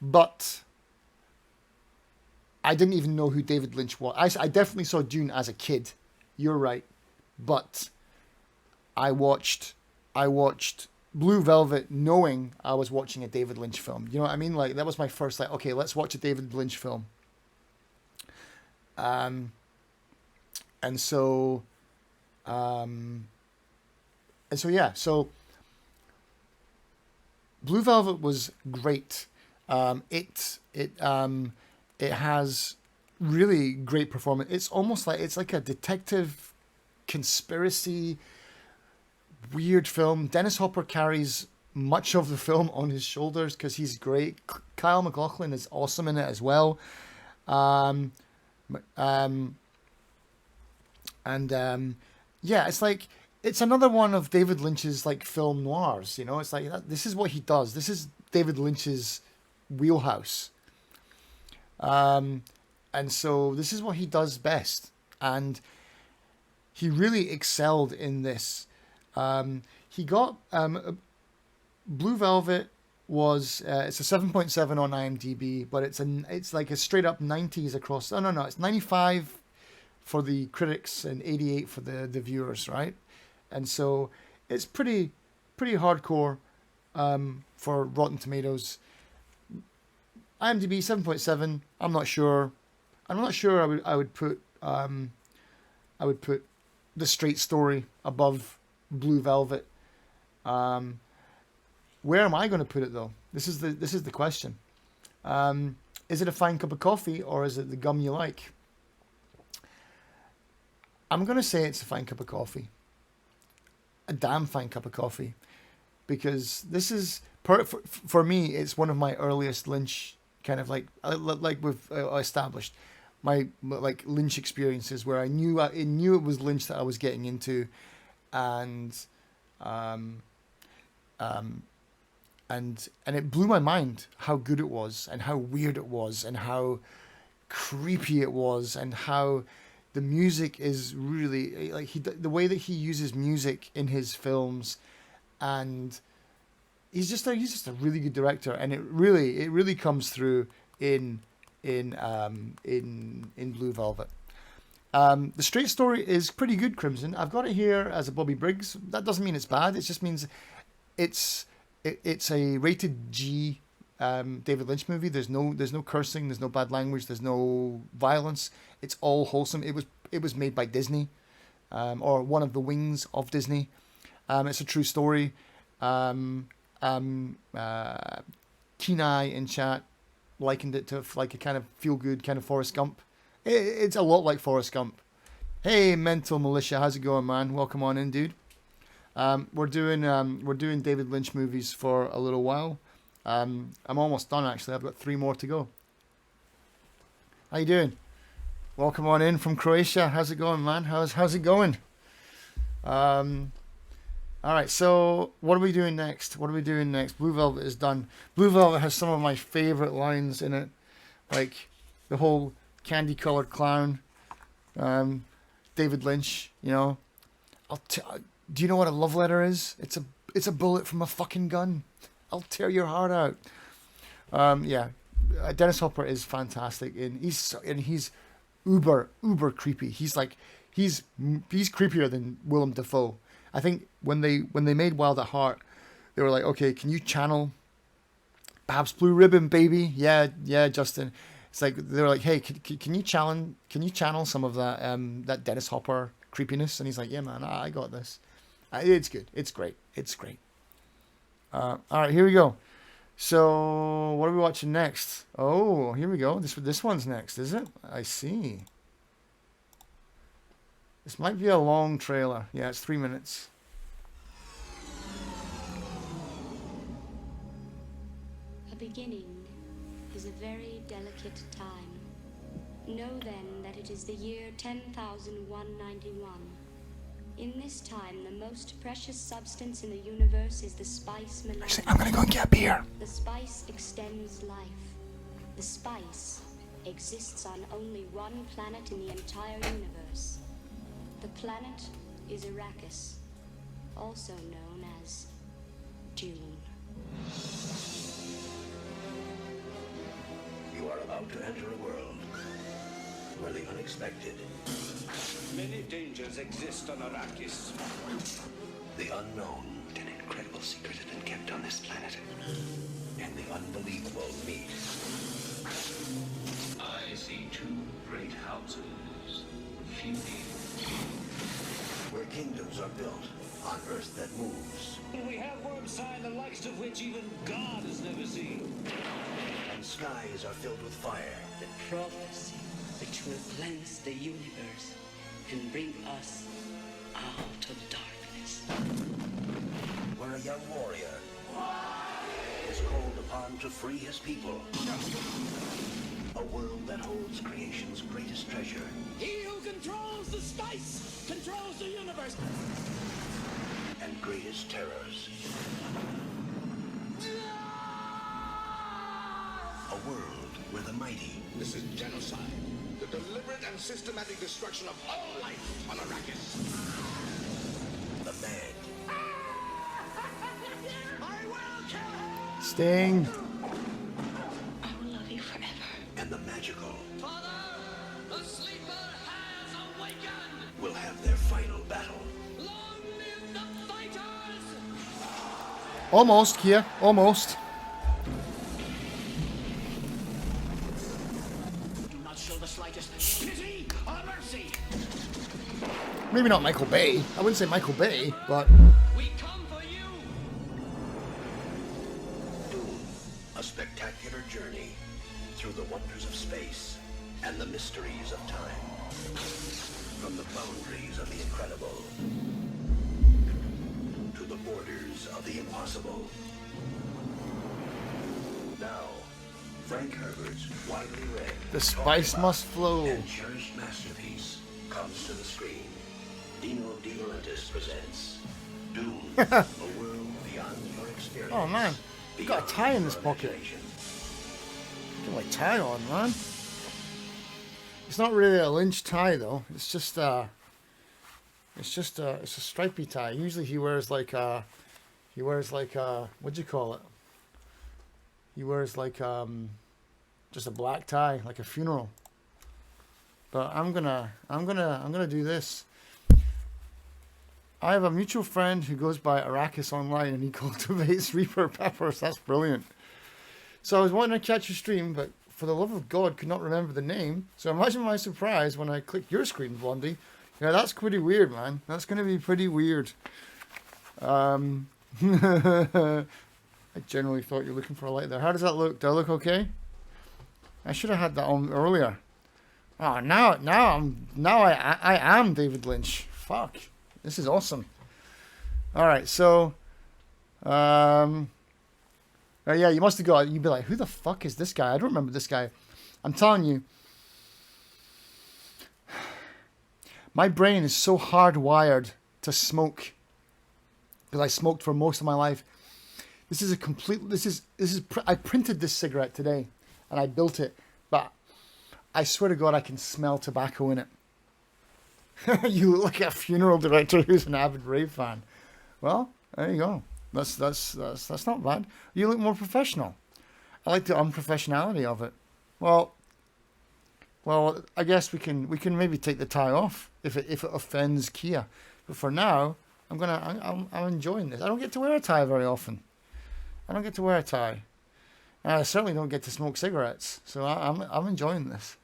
But I didn't even know who David Lynch was. I definitely saw Dune as a kid. You're right. But I watched Blue Velvet knowing I was watching a David Lynch film. You know what I mean? Like, that was my first, like, okay, let's watch a David Lynch film. And so yeah, so Blue Velvet was great. It has really great performance. It's like a detective conspiracy weird film. Dennis Hopper carries much of the film on his shoulders because he's great. Kyle MacLachlan is awesome in it as well. Yeah, it's another one of David Lynch's like film noirs. You know, it's like this is what he does. This is David Lynch's wheelhouse. And so this is what he does best, and he really excelled in this. He got Blue Velvet was it's a 7.7 on IMDb, but it's like a straight up 90s across. No, it's 95 for the critics and 88 for the viewers, right? And so it's pretty hardcore for Rotten Tomatoes. IMDb 7.7. I'm not sure I would put The Straight Story above Blue Velvet. Where am I going to put it though? This is the question. Is it a fine cup of coffee or is it the gum you like? I'm going to say it's a fine cup of coffee. A damn fine cup of coffee. Because this is, for me, it's one of my earliest Lynch kind of like we've established. My like Lynch experiences where I knew it was Lynch that I was getting into, and it blew my mind how good it was and how weird it was and how creepy it was and how the music is really like the way that he uses music in his films, and he's just a really good director, and it really comes through in Blue Velvet. The Straight Story is pretty good, Crimson. I've got it here as a Bobby Briggs. That doesn't mean it's bad. It just means it's a rated G David Lynch movie. There's no cursing. There's no bad language. There's no violence. It's all wholesome. It was made by Disney, or one of the wings of Disney. It's a true story. Kenai in chat likened it to like a kind of feel good kind of Forrest Gump. It's a lot like Forrest Gump. Hey, Mental Militia, how's it going, man? Welcome on in, dude. We're doing David Lynch movies for a little while. I'm almost done actually. I've got 3 more to go. How you doing? Welcome on in from Croatia. How's it going, man? How's it going? All right, so what are we doing next? Blue Velvet is done. Blue Velvet has some of my favorite lines in it, like the whole candy-colored clown. David Lynch, you know. Do you know what a love letter is? It's a bullet from a fucking gun. I'll tear your heart out. Yeah, Dennis Hopper is fantastic, and he's uber creepy. He's creepier than Willem Dafoe. I think when they made Wild at Heart, they were like, okay, can you channel Babs Blue Ribbon, baby? Yeah, Justin. It's like they were like, hey, can you channel some of that Dennis Hopper creepiness? And he's like, yeah, man, I got this. It's good. It's great. All right, here we go. So what are we watching next? Oh, here we go. This one's next, is it? I see. This might be a long trailer. Yeah, it's 3 minutes. A beginning is a very delicate time. Know then that it is the year 10,191. In this time, the most precious substance in the universe is the spice melon. I'm gonna go and get a beer. The spice extends life. The spice exists on only one planet in the entire universe. The planet is Arrakis, also known as Dune. You are about to enter a world where the unexpected, many dangers exist on Arrakis. the unknown, an incredible secret has been kept on this planet, and the unbelievable meet. I see two great houses feuding. Where kingdoms are built on earth that moves. We have worm-sign the likes of which even God has never seen. And skies are filled with fire. The prophecy which will cleanse the universe and bring us out of darkness. Where a young warrior is called upon to free his people. A world that holds creation's greatest treasure. He who controls the spice controls the universe. And greatest terrors. A world where the mighty. This is genocide. The deliberate and systematic destruction of all life on Arrakis. The mad. I will kill him! Sting. I will love you forever. And the magical. Father, the sleeper has awakened! Will have their final battle. Long live the fighters! Almost, Kia. Almost. Do not show the slightest pity or mercy! Maybe not Michael Bay. I wouldn't say Michael Bay, but... We come for you! Dune, a spectacular journey through the wonders of space and the mysteries of time. From the boundaries of the incredible to the borders of the impossible. Now, Frank Herbert's widely read, The spice must flow. and cherished masterpiece comes to the screen. Dino De Laurentiis presents Dune, a world beyond your experience. Oh man, you got a tie in this pocket. Get my tie on, man. It's not really a Lynch tie though. It's just it's a stripy tie. Usually he wears like what'd you call it? He wears like just a black tie, like a funeral. But I'm gonna do this. I have a mutual friend who goes by Arrakis online and he cultivates Reaper peppers. That's brilliant. So I was wanting to catch your stream, but for the love of God, could not remember the name. So imagine my surprise when I clicked your screen, Blondie. Yeah, that's pretty weird, man. That's going to be pretty weird. I generally thought you were looking for a light there. How does that look? Do I look okay? I should have had that on earlier. Oh, now I am David Lynch. Fuck. This is awesome. All right, so, yeah, you must have got. You'd be like, who the fuck is this guy? I don't remember this guy. I'm telling you, My brain is so hardwired to smoke because I smoked for most of my life. This is I printed this cigarette today and I built it, but I swear to God I can smell tobacco in it. You look like a funeral director who's an avid rave fan. Well, there you go. That's not bad. You look more professional. I like the unprofessionality of it. Well, I guess we can maybe take the tie off if it offends Kia. But for now, I'm enjoying this. I don't get to wear a tie very often. I don't get to wear a tie. And I certainly don't get to smoke cigarettes. So I'm enjoying this.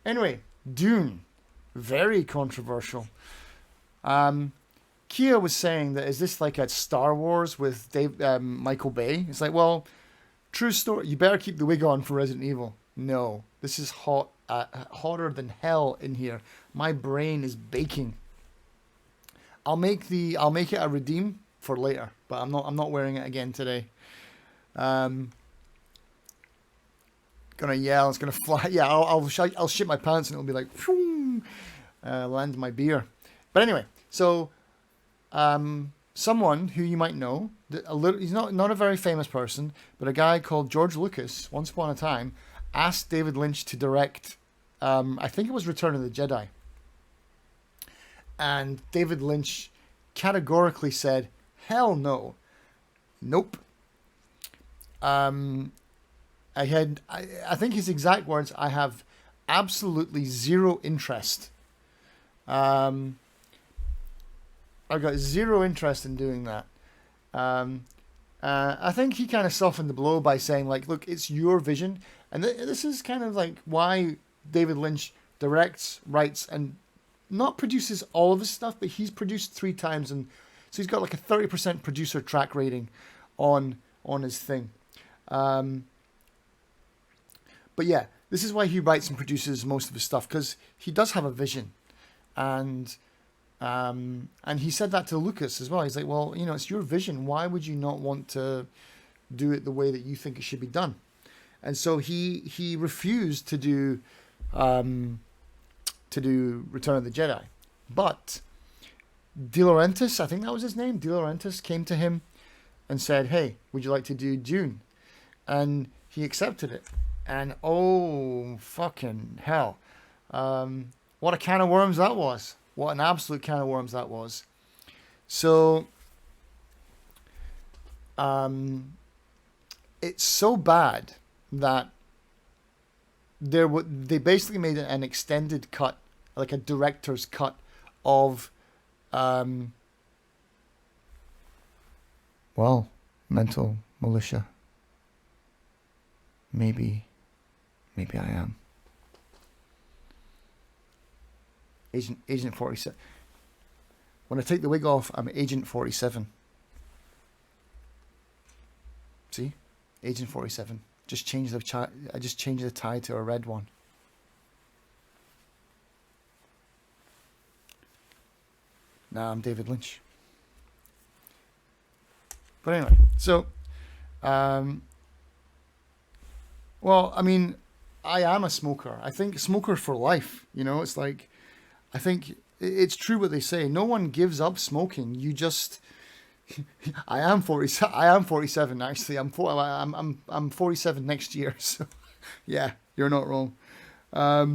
Anyway, Dune, very controversial. Kia was saying that, is this like a Star Wars with Michael Bay? It's like, well, true story. You better keep the wig on for Resident Evil. No, this is hot, hotter than hell in here. My brain is baking. I'll make it a redeem for later, but I'm not wearing it again today. Gonna yell. It's gonna fly. Yeah, I'll shit my pants and it'll be like, land my beer. But anyway, so. Someone who you might know, he's not a very famous person, but a guy called George Lucas, once upon a time, asked David Lynch to direct, I think it was Return of the Jedi. And David Lynch categorically said, hell no. Nope. I think his exact words, I have absolutely zero interest. I got zero interest in doing that. I think he kind of softened the blow by saying, like, look, it's your vision. And this is kind of like why David Lynch directs, writes, and not produces all of his stuff, but he's produced 3 times. And so he's got like a 30% producer track rating on his thing. But yeah, this is why he writes and produces most of his stuff, because he does have a vision. And he said that to Lucas as well. He's like, well, it's your vision. Why would you not want to do it the way that you think it should be done? And so he refused to do Return of the Jedi. But De Laurentiis, I think that was his name, De Laurentiis came to him and said, hey, would you like to do Dune? And he accepted it. And oh, fucking hell. What a can of worms that was. What an absolute can of worms that was. So, it's so bad that they basically made an extended cut, like a director's cut of, mental militia. Maybe I am. Agent 47. When I take the wig off, I'm Agent 47. See? Agent 47. I just changed the tie to a red one. Now I'm David Lynch. But anyway, so well, I mean, I am a smoker. I think smoker for life, it's like, I think it's true what they say. No one gives up smoking. You just, I am 47 actually. I'm 47 next year. So yeah, you're not wrong. But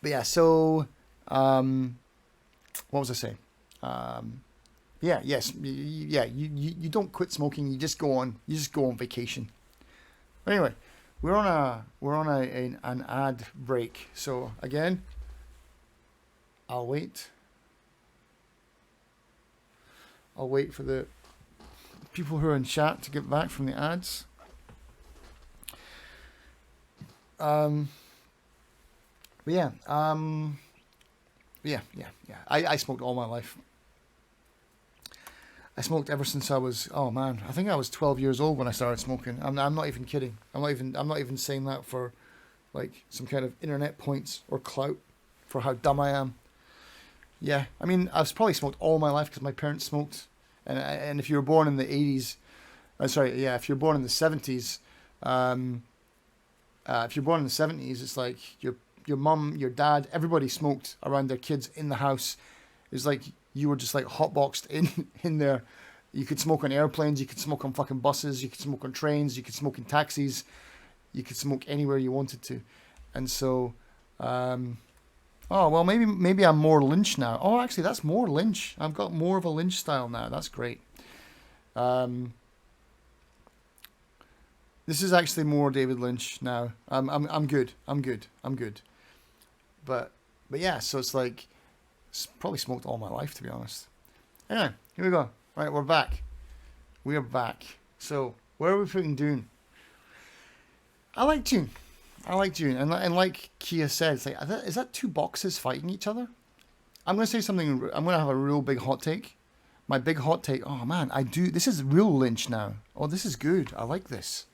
yeah, so, what was I saying? You don't quit smoking. You just go on vacation. Anyway, we're on an ad break. So again, I'll wait for the people who are in chat to get back from the ads. But yeah, I smoked all my life. I smoked ever since I was, I think I was 12 years old when I started smoking. I'm not even kidding. I'm not even saying that for like some kind of internet points or clout for how dumb I am. Yeah, I mean, I've probably smoked all my life because my parents smoked. And if you were born in the 80s, if you're born in the 70s, if you're born in the 70s, it's like your mum, your dad, everybody smoked around their kids in the house. It's like you were just like hotboxed in there. You could smoke on airplanes, you could smoke on fucking buses, you could smoke on trains, you could smoke in taxis, you could smoke anywhere you wanted to. And so, oh well, maybe I'm more Lynch now. Oh, actually, that's more Lynch. I've got more of a Lynch style now. That's great. This is actually more David Lynch now. I'm good. But yeah, so it's like it's probably smoked all my life, to be honest. Anyway, here we go. All right, we're back. We are back. So where are we putting Dune? I like Dune, and like Kia said, it's like, is that two boxes fighting each other? I'm gonna say something. I'm gonna have a real big hot take. My big hot take. Oh man, this is real Lynch now. Oh, this is good. I like this.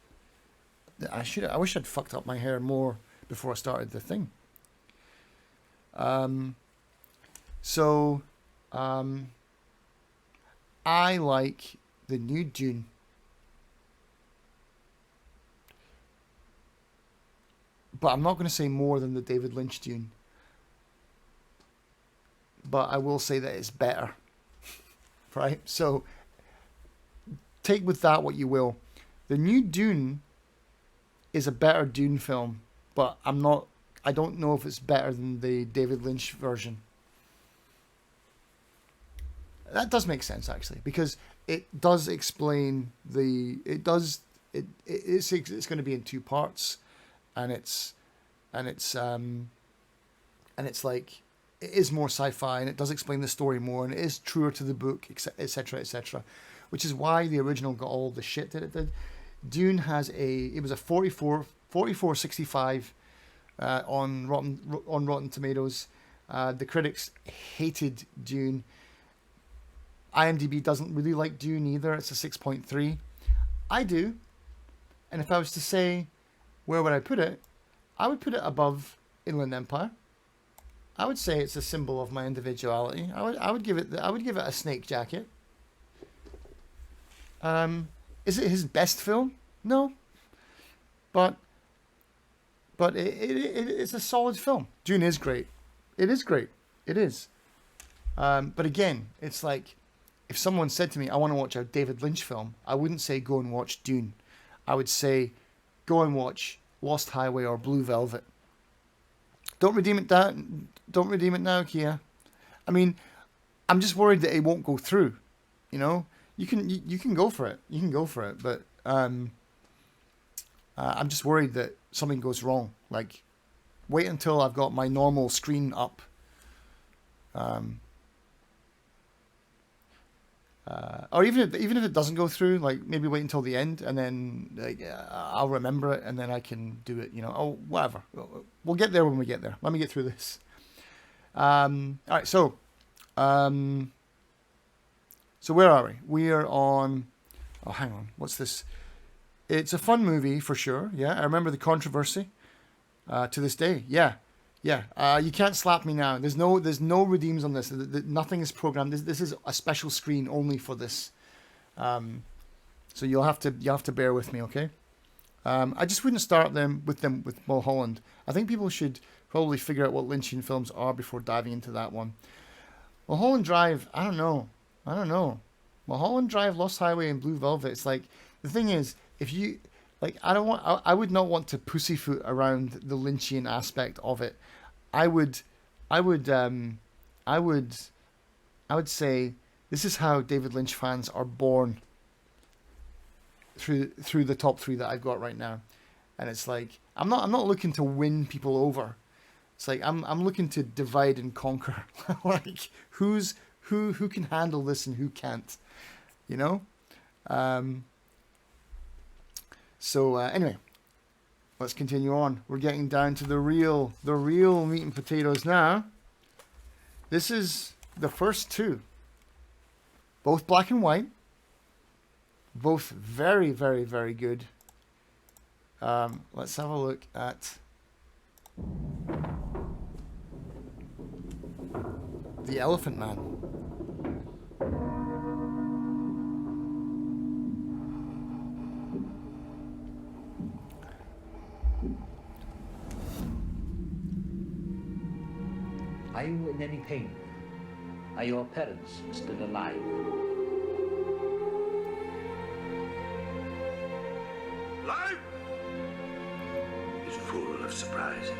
I wish I'd fucked up my hair more before I started the thing. I like the new Dune. But I'm not going to say more than the David Lynch Dune. But I will say that it's better. Right? So take with that what you will. The new Dune is a better Dune film, but I don't know if it's better than the David Lynch version. That does make sense, actually, because it does explain it's going to be in two parts, and it's like it is more sci-fi, and it does explain the story more, and it is truer to the book, etc., etc., which is why the original got all the shit that it did. Dune it was a 44.65 on Rotten Tomatoes. The critics hated Dune. IMDb doesn't really like Dune either. It's a 6.3. I do. And if I was to say, where would I put it? I would put it above Inland Empire. I would say it's a symbol of my individuality. I would give it a snake jacket. Is it his best film? No. But it's a solid film. Dune is great. It is great. It is. But again, it's like, if someone said to me, I want to watch a David Lynch film, I wouldn't say go and watch Dune. I would say go and watch Lost Highway or Blue Velvet. Don't redeem it now, Kia. I mean, I'm just worried that it won't go through. You know, you can go for it. You can go for it, but I'm just worried that something goes wrong. Like, wait until I've got my normal screen up. Or even if it doesn't go through, like maybe wait until the end, and then I'll remember it, and then I can do it. You know, oh whatever. We'll get there when we get there. Let me get through this. All right, so where are we? We are on. Oh, hang on. What's this? It's a fun movie for sure. Yeah, I remember the controversy. To this day, yeah. You can't slap me now. There's no redeems on this. Nothing is programmed. This is a special screen only for this. So you'll have to bear with me, okay? I just wouldn't start with Mulholland. I think people should probably figure out what Lynchian films are before diving into that one. Mulholland Drive, I don't know. Mulholland Drive, Lost Highway, and Blue Velvet. It's like, the thing is, if you like, I would not want to pussyfoot around the Lynchian aspect of it. I would say this is how David Lynch fans are born. Through the top three that I've got right now, and it's like I'm not looking to win people over. It's like I'm looking to divide and conquer. Like who can handle this and who can't, you know. Anyway, let's continue on. We're getting down to the real meat and potatoes now. This is the first two, both black and white. Both very, very, very good. Let's have a look at The Elephant Man. Are you in any pain? Are your parents still alive? Life is full of surprises.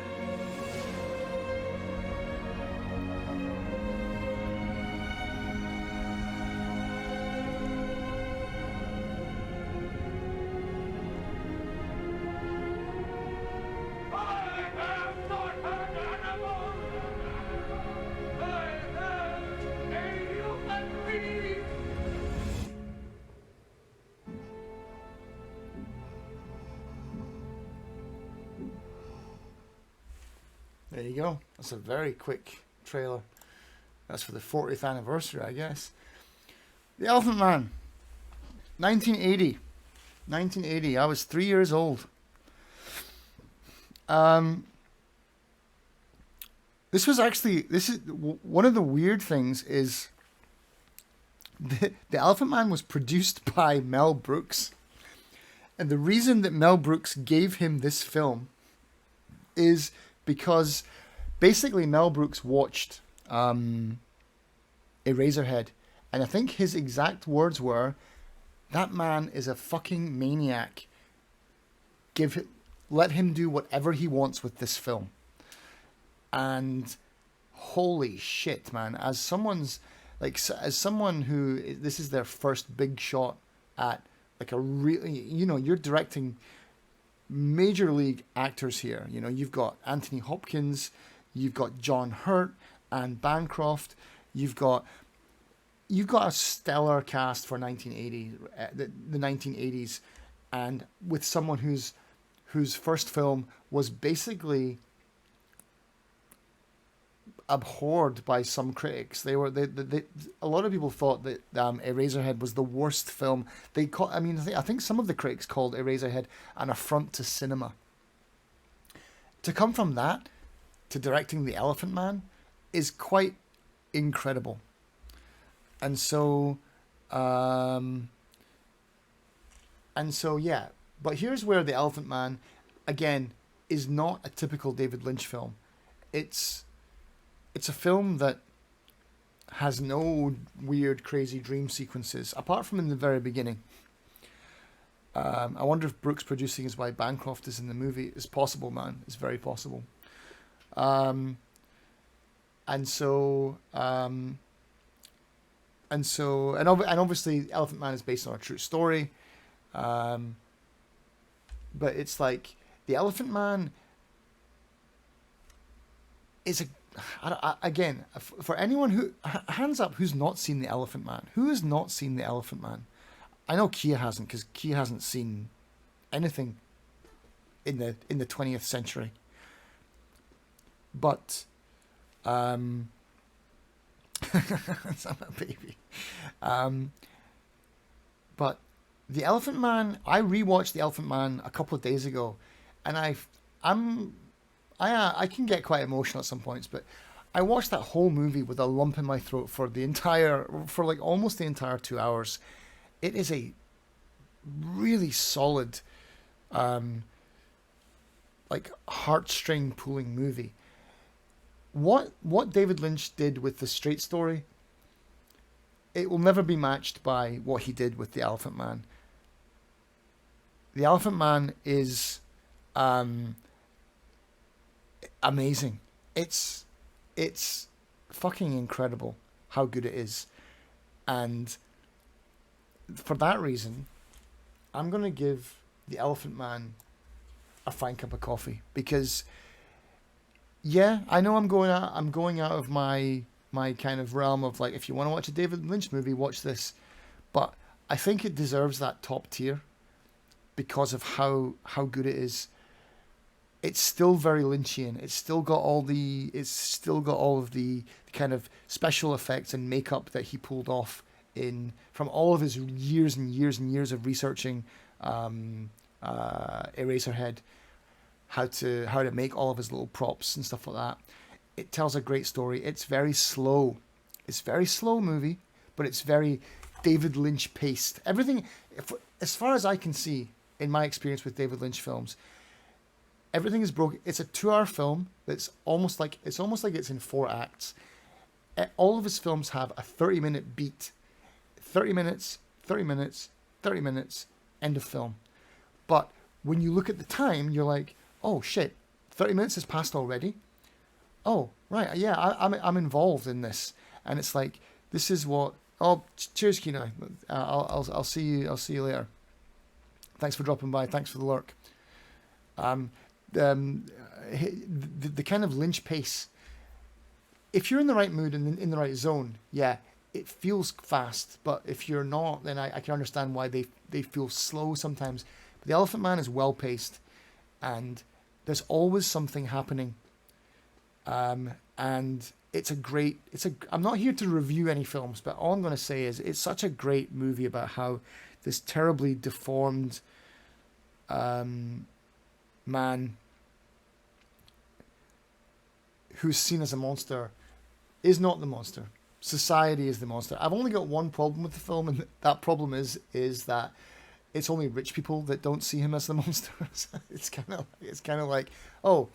There you go. That's a very quick trailer. That's for the 40th anniversary, I guess. The Elephant Man. 1980. 1980. I was 3 years old. This is one of the weird things is the Elephant Man was produced by Mel Brooks. And the reason that Mel Brooks gave him this film is because basically Mel Brooks watched Eraserhead, and I think his exact words were, "That man is a fucking maniac. Let him do whatever he wants with this film." And holy shit, man! As someone who this is their first big shot at like a really, you're directing major league actors here. You've got Anthony Hopkins, you've got John Hurt and Bancroft, you've got a stellar cast for 1980, the 1980s, and with someone whose first film was basically abhorred by some critics. A lot of people thought that Eraserhead was the worst film. I think some of the critics called Eraserhead an affront to cinema. To come from that to directing The Elephant Man is quite incredible. And so yeah. But here's where The Elephant Man, again, is not a typical David Lynch film. It's a film that has no weird, crazy dream sequences, apart from in the very beginning. I wonder if Brooks producing is why Bancroft is in the movie. It's possible, man. It's very possible. And obviously Elephant Man is based on a true story. But it's like The Elephant Man is again, for anyone who, hands up who's not seen The Elephant Man. Who has not seen The Elephant Man? I know Kia hasn't, because Kia hasn't seen anything in the 20th century. But I'm a baby. But The Elephant Man, I rewatched The Elephant Man a couple of days ago, and I can get quite emotional at some points, but I watched that whole movie with a lump in my throat for like almost the entire 2 hours. It is a really solid, like heartstring pulling movie. What David Lynch did with The Straight Story, it will never be matched by what he did with The Elephant Man. The Elephant Man is amazing. It's fucking incredible how good it is. And for that reason, I'm going to give The Elephant Man a fine cup of coffee, because yeah, I know I'm going out of my kind of realm of like, if you want to watch a David Lynch movie, watch this. But I think it deserves that top tier because of how good it is. It's still very Lynchian. It's still got all of the kind of special effects and makeup that he pulled off from all of his years and years and years of researching Eraserhead, how to make all of his little props and stuff like that. It tells a great story. It's very slow. It's a very slow movie, but it's very David Lynch paced. Everything, as far as I can see, in my experience with David Lynch films, Everything is broken. It's a 2-hour film that's almost like it's in 4 acts. All of his films have a 30-minute beat. 30 minutes, 30 minutes, 30 minutes, end of film. But when you look at the time, you're like, oh shit, 30 minutes has passed already. Oh, right, yeah, I'm involved in this. And it's like, this is what, oh, cheers, Kina. I'll see you later. Thanks for dropping by. Thanks for the lurk. The kind of Lynch pace, if you're in the right mood and in the right zone, yeah, it feels fast. But if you're not, then I can understand why they feel slow sometimes. But The Elephant Man is well paced, and there's always something happening. And I'm not here to review any films, but all I'm going to say is it's such a great movie about how this terribly deformed man who's seen as a monster is not the monster. Society is the monster. I've only got one problem with the film, and that problem is that it's only rich people that don't see him as the monster. It's kind of like, oh,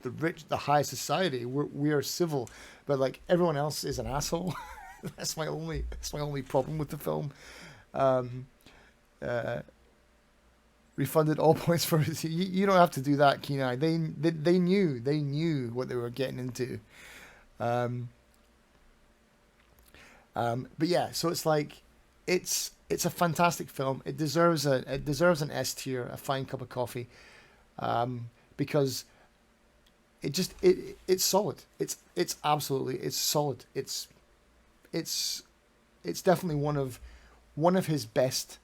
the rich, the high society, we are civil, but like everyone else is an asshole. That's my only problem with the film. Refunded all points for it. You don't have to do that, Kenai. They knew what they were getting into. But yeah, so it's like it's a fantastic film. It deserves an S tier, a fine cup of coffee, because it's solid. It's absolutely solid. It's definitely one of his best.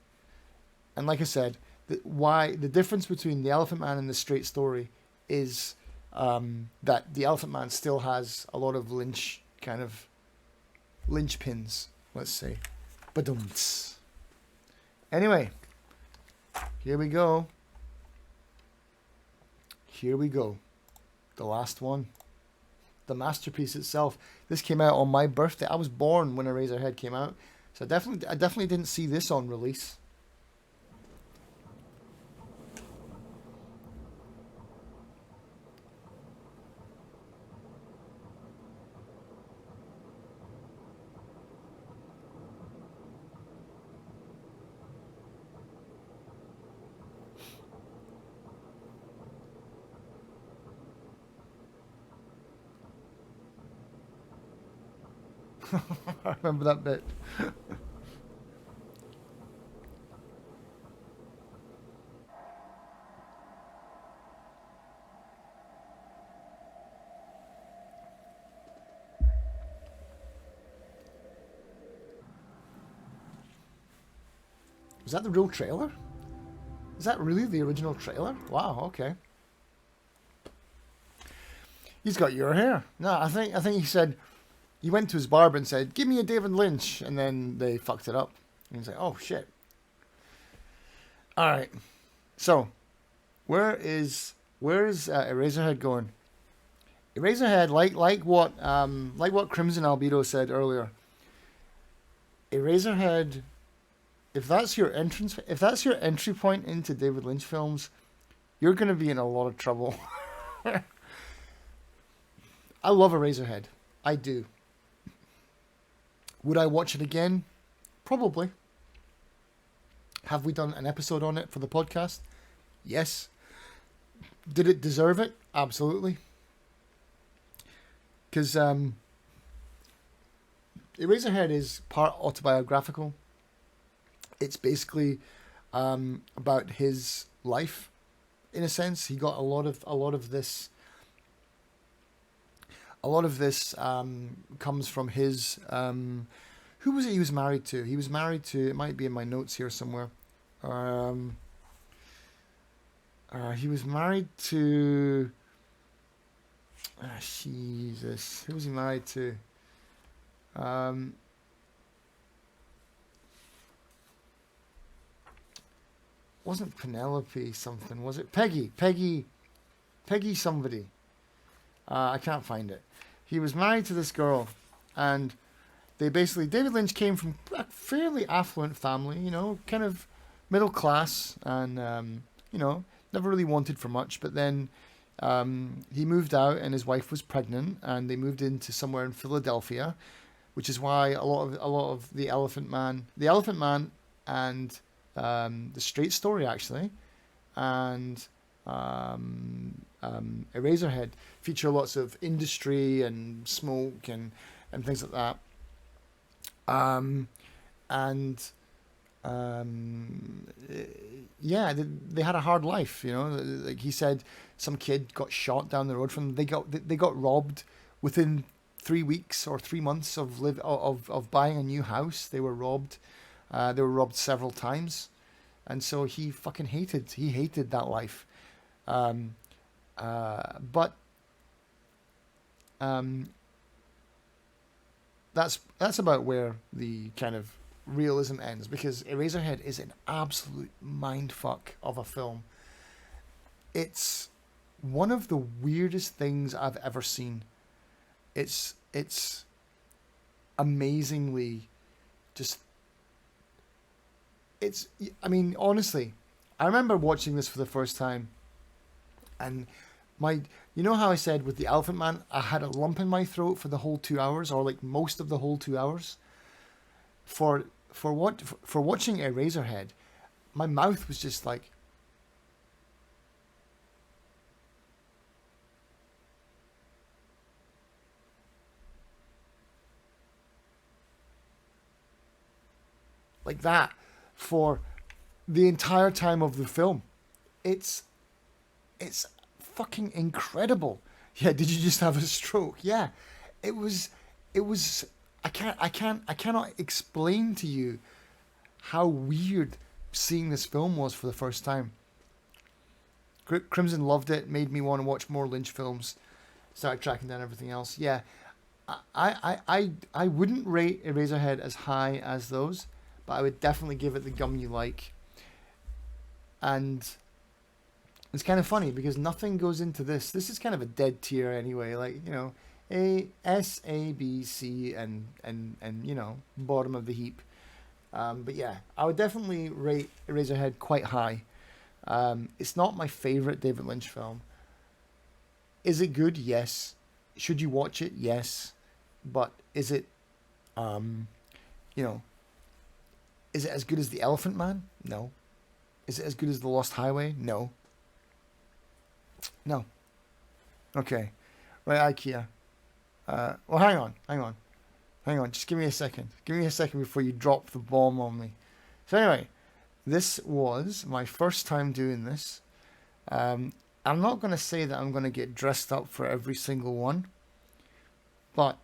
And like I said, the difference between The Elephant Man and The Straight Story is that The Elephant Man still has a lot of Lynch pins, let's say. Badumts. Anyway, here we go. The last one. The masterpiece itself. This came out on my birthday. I was born when Eraserhead came out. So I definitely didn't see this on release. I remember that bit. Was that the real trailer? Is that really the original trailer? Wow, okay. He's got your hair. No, I think he said, he went to his barber and said, give me a David Lynch, and then they fucked it up. And he's like, oh shit. Alright. So, where is Eraserhead going? Eraserhead, like what Crimson Albedo said earlier. Eraserhead, if that's your entry point into David Lynch films, you're gonna be in a lot of trouble. I love Eraserhead. I do. Would I watch it again? Probably. Have we done an episode on it for the podcast? Yes. Did it deserve it? Absolutely. Because Eraserhead is part autobiographical. It's basically about his life, in a sense. He got a lot of this comes from his who was it he was married to? He was married to, it might be in my notes here somewhere. He was married to Jesus. Who was he married to? Wasn't Penelope something, was it? Peggy somebody. I can't find it. He was married to this girl, and David Lynch came from a fairly affluent family, kind of middle class, and, never really wanted for much. But then he moved out, and his wife was pregnant, and they moved into somewhere in Philadelphia, which is why a lot of the Elephant Man, and the Straight Story actually, and Eraserhead feature lots of industry and smoke and things like that. Yeah, they had a hard life, you know. Like he said, some kid got shot down the road from them. They got robbed within 3 weeks or 3 months of buying a new house. They were robbed. They were robbed several times, and so he fucking hated that life. But that's about where the kind of realism ends, because Eraserhead is an absolute mindfuck of a film. It's one of the weirdest things I've ever seen. It's amazingly just. I mean, honestly, I remember watching this for the first time, and you know how I said with the Elephant Man, I had a lump in my throat for the whole 2 hours, or like most of the whole 2 hours. For watching Eraserhead, my mouth was just like. Like that for the entire time of the film. It's fucking incredible. Yeah, did you just have a stroke? Yeah. It was I cannot explain to you how weird seeing this film was for the first time. Crimson loved it, made me want to watch more Lynch films, started tracking down everything else. Yeah. I wouldn't rate Eraserhead as high as those, but I would definitely give it the gum you like. And it's kind of funny because nothing goes into this. This is kind of a dead tier anyway. Like, you know, A, S, A, B, C, and you know, bottom of the heap. But yeah, I would definitely rate Eraserhead quite high. It's not my favorite David Lynch film. Is it good? Yes. Should you watch it? Yes. But is it, you know, is it as good as The Elephant Man? No. Is it as good as The Lost Highway? No. No. Okay. Right, IKEA. Well, hang on. Just give me a second. Give me a second before you drop the bomb on me. So anyway, this was my first time doing this. I'm not going to say that I'm going to get dressed up for every single one, but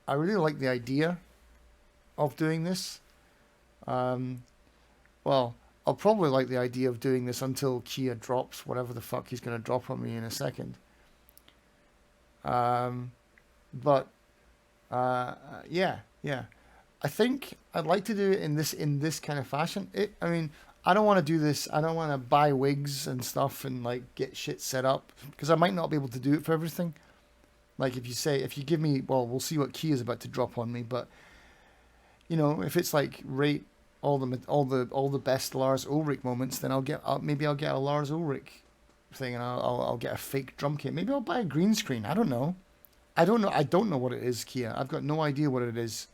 I really like the idea of doing this. Well, I'll probably like the idea of doing this until Kia drops whatever the fuck he's going to drop on me in a second. But yeah. I think I'd like to do it in this kind of fashion. I mean, I don't want to do this. I don't want to buy wigs and stuff and like get shit set up, because I might not be able to do it for everything. Like if you give me, well, we'll see what Kia is about to drop on me, but you know, if it's like rate all the best Lars Ulrich moments, then maybe I'll get a Lars Ulrich thing, and I'll get a fake drum kit. Maybe I'll buy a green screen. I don't know. I don't know what it is, Kia. I've got no idea what it is.